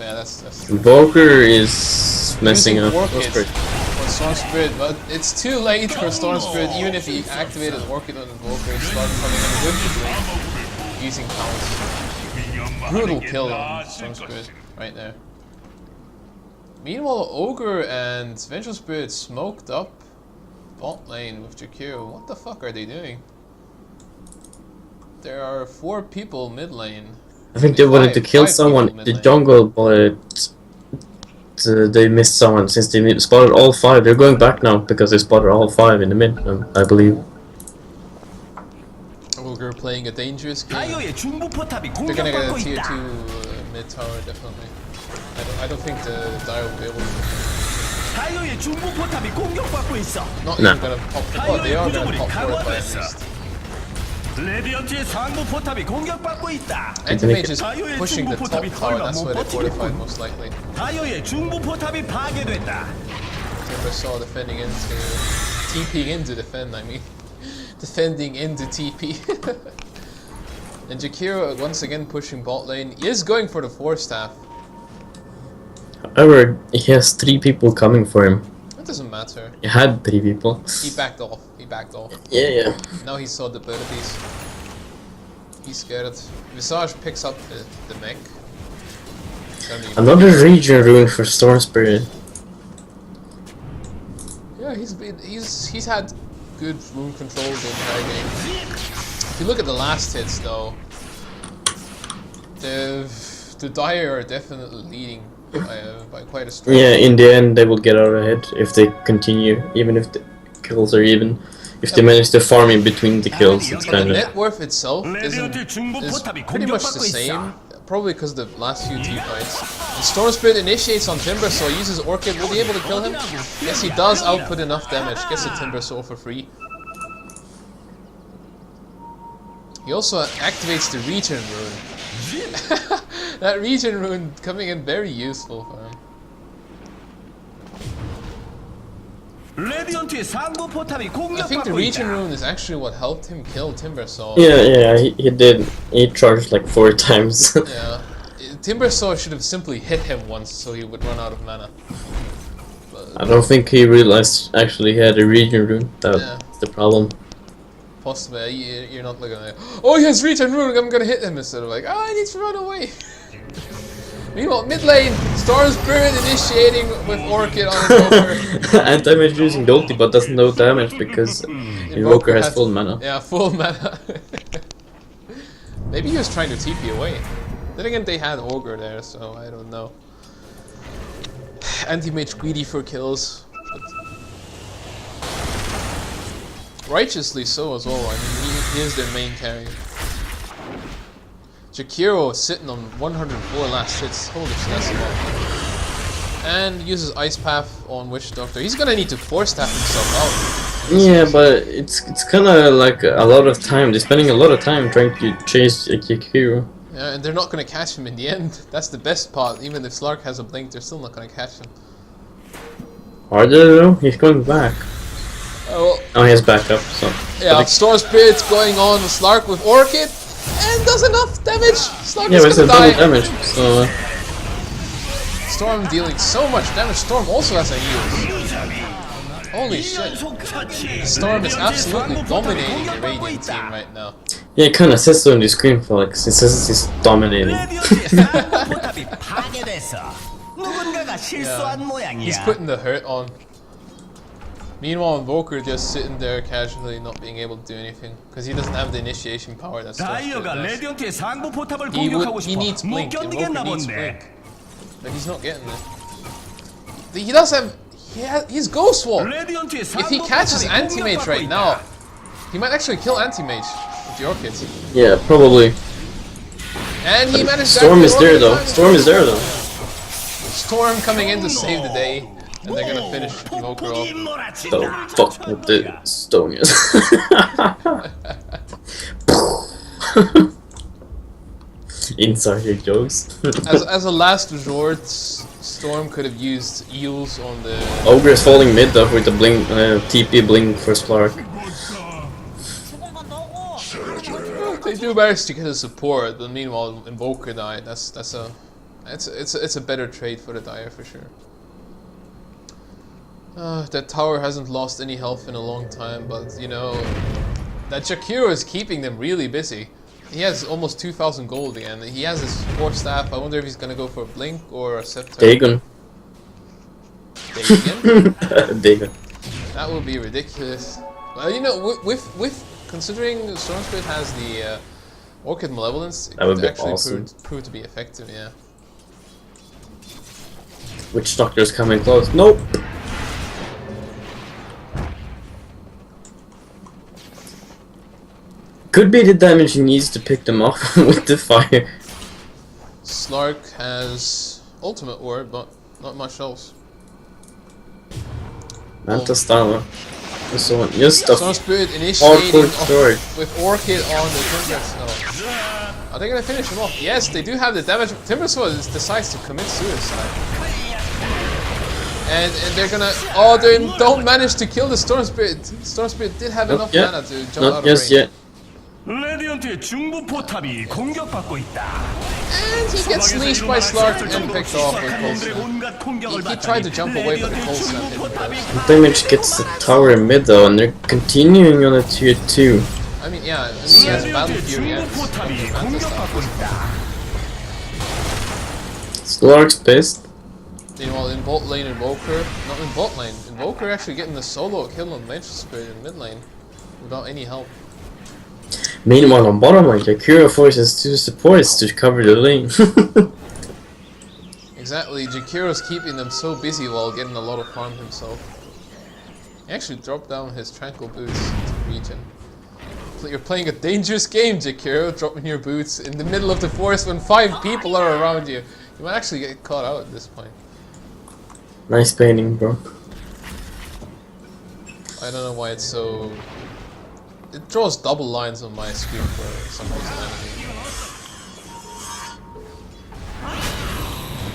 B: yeah, that's
A: Invoker is messing up.
B: Orchid for Storm Spirit, but it's too late for Storm Spirit. Even if he activated Orchid on Invoker, it started coming in vividly using counts. Brutal kill on Storm Spirit right there. Meanwhile, Ogre and Vengeful Spirit smoked up bot lane with Jakiro. What the fuck are they doing? There are 4 people mid lane.
A: I think they wanted to kill someone in the jungle, but they missed someone since they spotted all 5. They're going back now because they spotted all 5 in the mid, I believe.
B: Ogre playing a dangerous game.
C: 다이오의 중부 포탑이
B: They're gonna get a
C: 공격받고
B: tier 2
C: 있다.
B: mid tower, definitely. I don't think the Dire will be able to.
C: 다이오의 중부 포탑이 공격받고 있어.
B: Not
A: Nah.
B: even gonna pop. Oh, they are gonna pop fortify at least.
C: 레디언트의 상부 포탑이 공격받고 있다.
B: Anti-Mage is pushing the top tower, that's why they fortified most likely.
C: 다이오의 중부 포탑이 파괴됐다.
B: Timbersaw defending into... TPing in to defend, I mean. Defending into TP. And Jakiro once again pushing bot lane. He is going for the 4-staff.
A: However, he has 3 people coming for him.
B: It doesn't matter.
A: He had 3 people.
B: He backed off. He backed off.
A: Yeah.
B: Now he saw the abilities. He's scared. Visage picks up the mech.
A: Another region rune for Storm Spirit.
B: Yeah, he's had good rune control the entire game. If you look at the last hits though, the Dire are definitely leading by quite a stretch.
A: Yeah, in the end they will get out ahead if they continue, even if the kills are even. If they manage to farm in between the kills, it's
B: The
A: kind of...
B: net worth itself is pretty much the same, probably because of the last few team fights. The Storm Spirit initiates on Timbersaw, uses Orchid, will be able to kill him? Yes, he does output enough damage, gets the Timbersaw for free. He also activates the Regen Rune. That Regen Rune coming in very useful for him.
C: I
B: think the Regen Rune is actually what helped him kill Timbersaw.
A: Yeah, he did. He charged like 4 times.
B: Yeah. Timbersaw should have simply hit him once so he would run out of mana. But
A: I don't think he realized actually he had a region rune. That's the problem.
B: possibly, you're not looking like, oh he has Regen Rune, I'm gonna hit him, instead of like, oh I need to run away. Meanwhile, mid lane, Storm Spirit initiating with Orchid on Invoker.
A: Anti-Mage using the ulti but doesn't know damage because Invoker has full mana.
B: Yeah, full mana. Maybe he was trying to TP away. Then again, they had Ogre there, so I don't know. Anti-Mage greedy for kills. But righteously so as well, I mean, he is their main carry. Jakiro sitting on 104 last hits. Holy shit, that's a lot. And uses Ice Path on Witch Doctor. He's gonna need to force tap himself out.
A: Yeah, but it's kind of like a lot of time. They're spending a lot of time trying to chase a Jakiro.
B: Yeah, and they're not gonna catch him in the end. That's the best part. Even if Slark has a blink, they're still not gonna catch him.
A: Are they though? He's going back.
B: Oh,
A: he has backup, so...
B: yeah, Storm Spirit's going on with Slark with Orchid. And does enough damage! Slark
A: Yeah,
B: is
A: but it's a
B: gonna
A: double
B: die.
A: damage, so...
B: Storm dealing so much damage. Storm also has a heals. Holy shit. Storm is absolutely dominating the Radiant team right now.
A: Yeah, it kinda says so on the screen, Felix. It says he's dominating.
B: He's putting the hurt on. Meanwhile, Invoker just sitting there casually, not being able to do anything because he doesn't have the initiation power that Stormspirit does. He needs Blink. Invoker needs Blink, but he's not getting it. He does have. He's Ghost Wall. If he catches Anti-Mage right now, he might actually kill Anti-Mage with the Orchids.
A: Yeah, probably.
B: And he managed.
A: Storm is there though. Storm is there though.
B: Storm coming in to save the day. And they're gonna finish Invoker off.
A: The fuck with the Stonians. Inside jokes.
B: as a last resort, Storm could have used Eels on the...
A: Ogre is falling mid though with the blink, TP blink for Slark.
B: They do manage to get a support, but meanwhile Invoker died. It's a better trade for the Dire for sure. That tower hasn't lost any health in a long time, but you know, that Jakiro is keeping them really busy. He has almost 2,000 gold again. He has his 4 staff. I wonder if he's gonna go for a Blink or a Scepter.
A: Dagon.
B: Dagon?
A: Dagon.
B: That would be ridiculous. Well, you know, with considering Stormspirit has the Orchid Malevolence, it could actually
A: awesome.
B: prove to be effective, yeah.
A: Witch Doctor's coming close. Nope. Could be the damage he needs to pick them off with the fire.
B: Slark has ultimate orb, but not much else.
A: Manta Stala. So just a
B: Stormspirit initiating
A: story.
B: with Orchid on the Timbersaw. Are they gonna finish him off? Yes, they do have the damage. Timbersaw decides to commit suicide. And they're gonna... Oh, they don't manage to kill the Stormspirit. Stormspirit did have enough mana to jump out of range.
A: Yet.
C: 레디언트의 중부 포탑이 공격받고 있다.
B: And he gets leashed by Slark and picked off with Cold Snap. He tried to jump away, but the Cold Snap hit him.
A: Damage gets the tower in mid though, and they're continuing on a tier 2.
B: I mean, yeah, and he has Battle Fury and
A: Slark's pissed.
B: Meanwhile, in bot lane, Invoker, not in bot lane, Invoker actually getting the solo kill on Nature Spirit in mid lane without any help.
A: Meanwhile, on bottom lane, Jakiro forces 2 supports to cover the lane.
B: Exactly, Jakiro's keeping them so busy while getting a lot of farm himself. He actually dropped down his Tranquil Boots to regen. You're playing a dangerous game, Jakiro, dropping your boots in the middle of the forest when 5 people are around you. You might actually get caught out at this point.
A: Nice painting, bro.
B: I don't know why it's so... It draws double lines on my screen for some reason.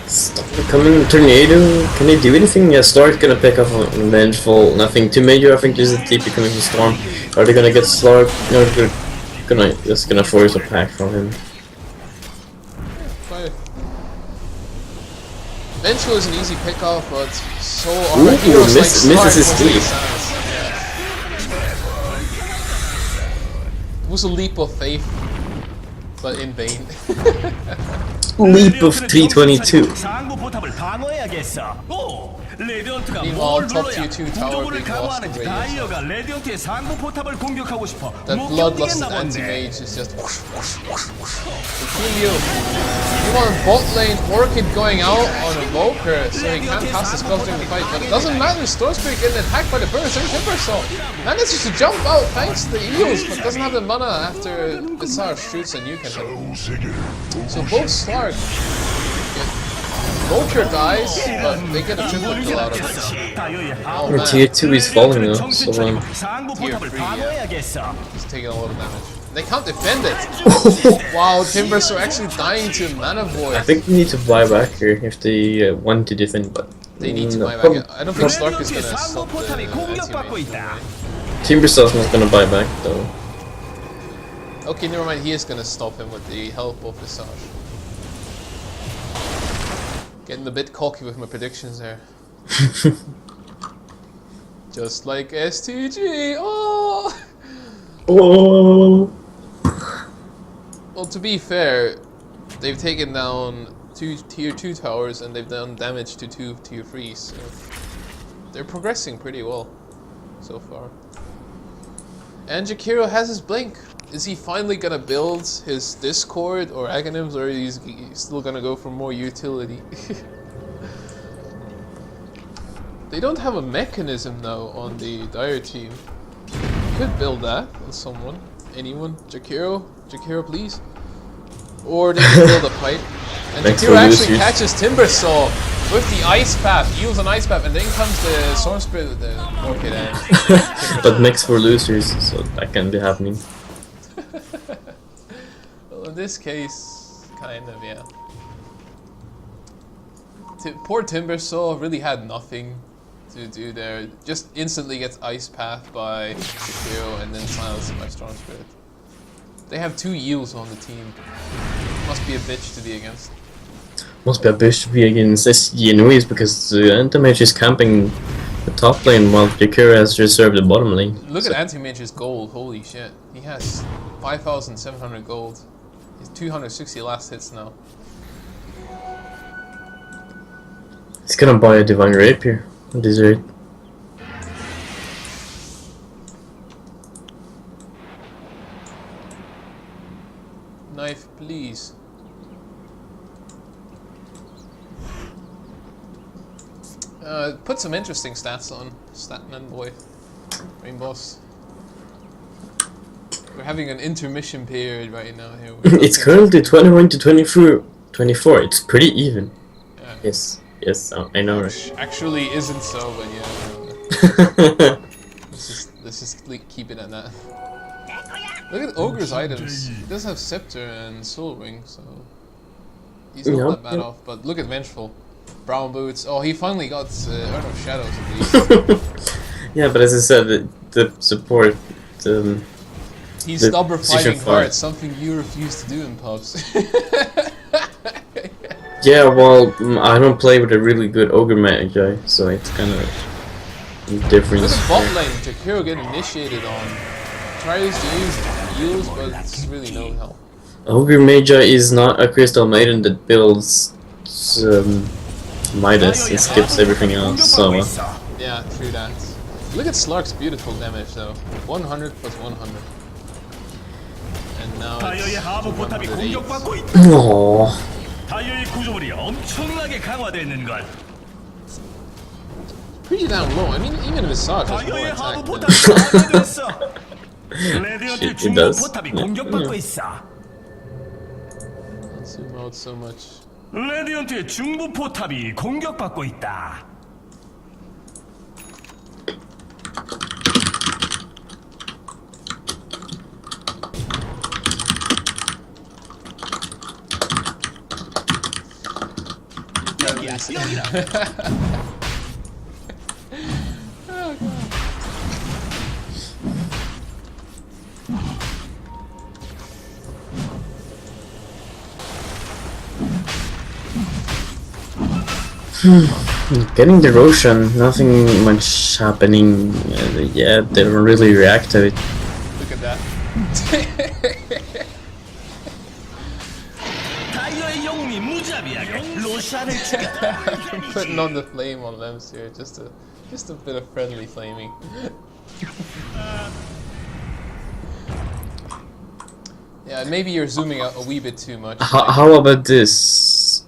A: Stop becoming a tornado. Can they do anything? Yeah, Slark's gonna pick up on Vengeful. Nothing too major. I think there's a TP coming from Storm. Are they gonna get Slark? No, they're just gonna force a pack from him.
B: Vengeful is an easy pickoff, but so
A: Ooh,
B: are heroes like
A: misses
B: Slark
A: his
B: with
A: leap.
B: It was a leap of faith, but in vain.
A: Leap of 322.
B: Meanwhile, top tier 2 tower being lost to Radiant. That bloodlusted anti-mage is just whoosh, whoosh, whoosh, whoosh. Meanwhile, in bot lane, Orchid going out on Invoker, so he can't cast the spells during the fight, but it doesn't matter, Stormspirit getting attacked by the burst every Timbersaw. Manages to jump out thanks to the heals, but doesn't have the mana after Bizarre shoots and you can hit him. So both Slark Vulture dies, but they get a triple kill out of it. Oh man.
A: Tier 2 is falling now, so
B: Tier 3, yeah. He's taking a lot of damage. They can't defend it! Wow, Timbers are actually dying to Mana Void.
A: I think we need to buy back here if they want to defend, but...
B: They need to buy back. I don't think Slark is gonna stop the anti-mage.
A: Timbersaw's not gonna buy back though.
B: Okay, never mind, he is gonna stop him with the help of Visage. Getting a bit cocky with my predictions there. Just like STG. Oh.
A: Oh.
B: Well, to be fair, they've taken down 2 tier 2 towers and they've done damage to 2 tier 3s. So they're progressing pretty well so far. And Jakiro has his blink. Is he finally gonna build his Discord or Aghanims, or is he still gonna go for more utility? They don't have a mechanism now on the Dire team. Could build that on someone. Anyone? Jakiro? Jakiro, please? Or they can build a pipe. And Jakiro actually catches Timbersaw with the Ice Path, yields an Ice Path, and then comes the Storm Spirit with the Orchid End.
A: But next for losers, so that can be happening.
B: Well, in this case, kind of, yeah. Poor Timbersaw really had nothing to do there. Just instantly gets Ice Path by Jakiro and then silenced by Storm Spirit. They have 2 yields on the team. Must be a bitch to be against.
A: Must be a bitch to be against SG anyways, because Anti-Mage is camping the top lane while Jakiro has reserved the bottom lane.
B: Look at Anti-Mage's gold, holy shit. He has 5,700 gold. He's 260 last hits now.
A: He's gonna buy a Divine Rapier. Dessert.
B: Knife, please. Put some interesting stats on Statman boy. Rainbows. We're having an intermission period right now here.
A: It's currently 21 to 24. It's pretty even.
B: Yeah.
A: Yes, I know.
B: Which actually isn't so, but yeah. let's just keep it at that. Look at Ogre's items. He does have Scepter and Soul Ring, so he's not that bad off. But look at Vengeful. Brown Boots. Oh, he finally got Earth of Shadows at least.
A: Yeah, but as I said, the support.
B: He's stubborn fighting hard, something you refuse to do in pubs.
A: Yeah, well, I don't play with a really good Ogre Magi, so it's kind of different.
B: Look at bot lane, Jakiro getting initiated on. Tries to use heals, but it's really no help.
A: Ogre Magi is not a Crystal Maiden that builds Midas, it skips everything else, so...
B: Yeah, true that. Look at Slark's beautiful damage though. 100 plus 100. And now it's 108.
A: Aww.
C: 다이어의 구조물이 엄청나게 강화됐는걸.
B: Pretty damn low. I mean, even if Visage has more
C: 다이어의
B: attack
C: 하부
B: than...
C: 포탑이 강화됐어. 레디언트
A: It
C: 중부
A: does.
C: 포탑이 공격받고 있어.
B: Zoom out so much.
C: 레디언트의 중부 포탑이 공격받고 있다. 여기야.
A: Getting the Roshan, nothing much happening. Yeah, they don't really react to it.
B: Look at that.
C: 다이어의 영웅이 무자비하게 로샤를 죽였다.
B: Putting on the flame on Lems here, just a bit of friendly flaming. Yeah, maybe you're zooming out a wee bit too much.
A: How about this?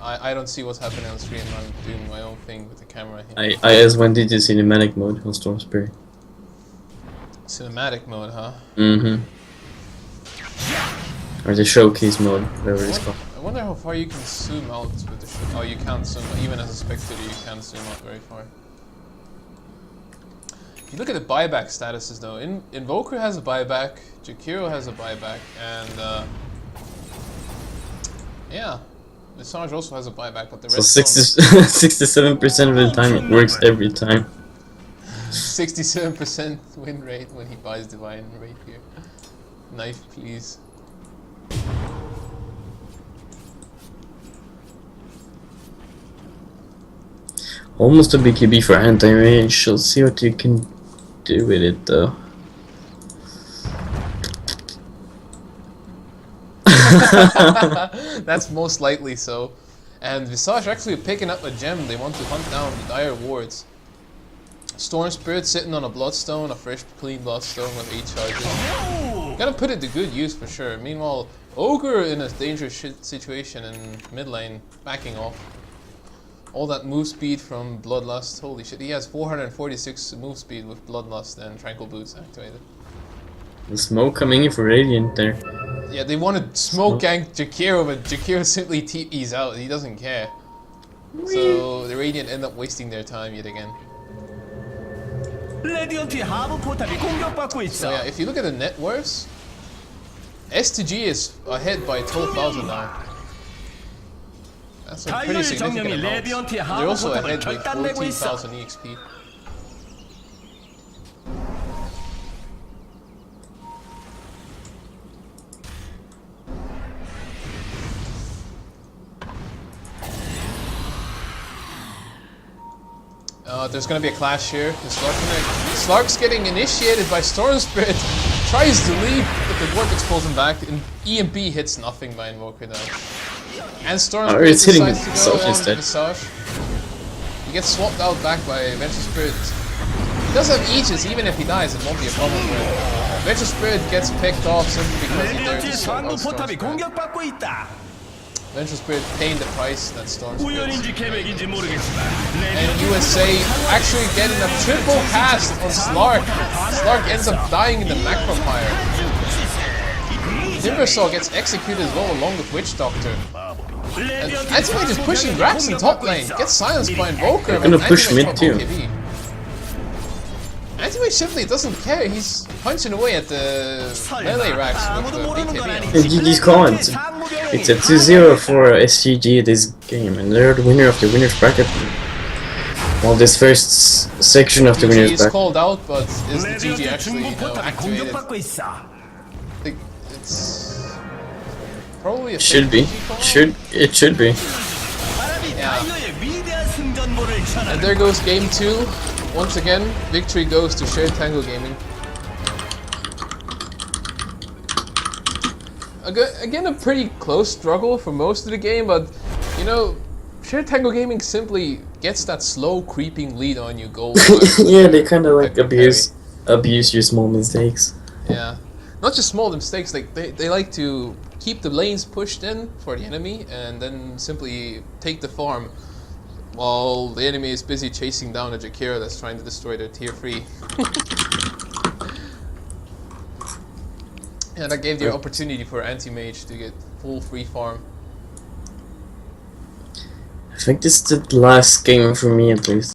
B: I don't see what's happening on screen. I'm doing my own thing with the camera here.
A: I just went into cinematic mode on Storm Spirit.
B: Cinematic mode, huh?
A: Mm-hmm. Or the showcase mode, whatever it's called.
B: I wonder how far you can zoom out with the show. Oh, you can't zoom. Even as a spectator, you can't zoom out very far. If you look at the buyback statuses, though, Invoker has a buyback, Jakiro has a buyback, and yeah, Visage also has a buyback, but the rest
A: So 67% of the time it works every time.
B: 67% win rate when he buys Divine Rapier. Knife, please.
A: Almost a BKB for anti-range. Let's see what you can do with it though.
B: That's most likely so. And Visage actually picking up a gem. They want to hunt down the dire wards. Storm Spirit sitting on a Bloodstone, a fresh clean Bloodstone with 8 charges. Gotta put it to good use for sure. Meanwhile, Ogre in a dangerous situation in mid lane, backing off. All that move speed from Bloodlust. Holy shit, he has 446 move speed with Bloodlust and Tranquil Boots activated.
A: The smoke coming in for Radiant there.
B: Yeah, they want to smoke gank Jakiro, but Jakiro simply TP's out. He doesn't care. So the Radiant end up wasting their time yet again.
C: 레디언트의 하부 포탑이 공격받고
B: So
C: 있어.
B: yeah, if you look at the net worths, STG is ahead by 12,000 now. That's a pretty
C: 달려의
B: significant
C: 정령이
B: amount.
C: 레디언트의
B: They're
C: 하부
B: also
C: 포탑을
B: ahead by
C: 결단내고 있어.
B: 14,000 EXP. There's gonna be a clash here. Slark's getting initiated by Storm Spirit. Tries to leave, but the Vortex pulls him back, and EMP hits nothing by Invoker now. And Storm Spirit
A: it's hitting
B: decides to go
A: Visage
B: on
A: instead.
B: Visage. He gets swapped out back by Venture Spirit. He does have Aegis, even if he dies, it won't be a problem for him. Venture Spirit gets picked off simply because he dared to
C: 레디언트의
B: swap
C: 상부
B: out Storm
C: 포탑이
B: Spirit.
C: 공격받고 있다.
B: Venture Spirit paying the price that Storm Spirit.
C: 우연인지 계획인지 모르겠지만
B: And USA actually getting a triple cast on Slark. Slark ends up dying in the Macropire. Timbersaw gets executed as well along with Witch Doctor. And Anti-Mage is pushing Rax in top lane. Gets silenced by Invoker.
A: They're gonna
B: but
A: push
B: Anti-Mage
A: mid
B: got
A: too.
B: BKB. Anti-Mage simply doesn't care. He's punching away at the melee Rax with the BKB.
A: GG's calling. It's a 2-0 for SGG this game, and they're the winner of the winner's bracket. Well, this first section of the
B: GG
A: winner's
B: is
A: bracket.
B: called out, but is the GG
C: 레디언트의
B: actually
C: 중부 포탑이
B: activated?
C: 공격받고 있어.
B: I think it's probably a
A: Should be.
B: fake GG call.
A: It should be.
C: 바람이
B: Yeah.
C: 달려의 위대한 승전보를 전하는.
B: And there goes game 2. Once again, victory goes to Shared Tango Gaming. Again, a pretty close struggle for most of the game, but you know, Shared Tango Gaming simply gets that slow creeping lead on you goal.
A: Yeah, they kind of like
B: Like
A: abuse your small mistakes.
B: Yeah, not just small mistakes. Like they like to keep the lanes pushed in for the enemy, and then simply take the farm, while the enemy is busy chasing down a Jakiro that's trying to destroy their tier 3. And that gave the opportunity for Anti-Mage to get full free farm.
A: I think this is the last game for me at least.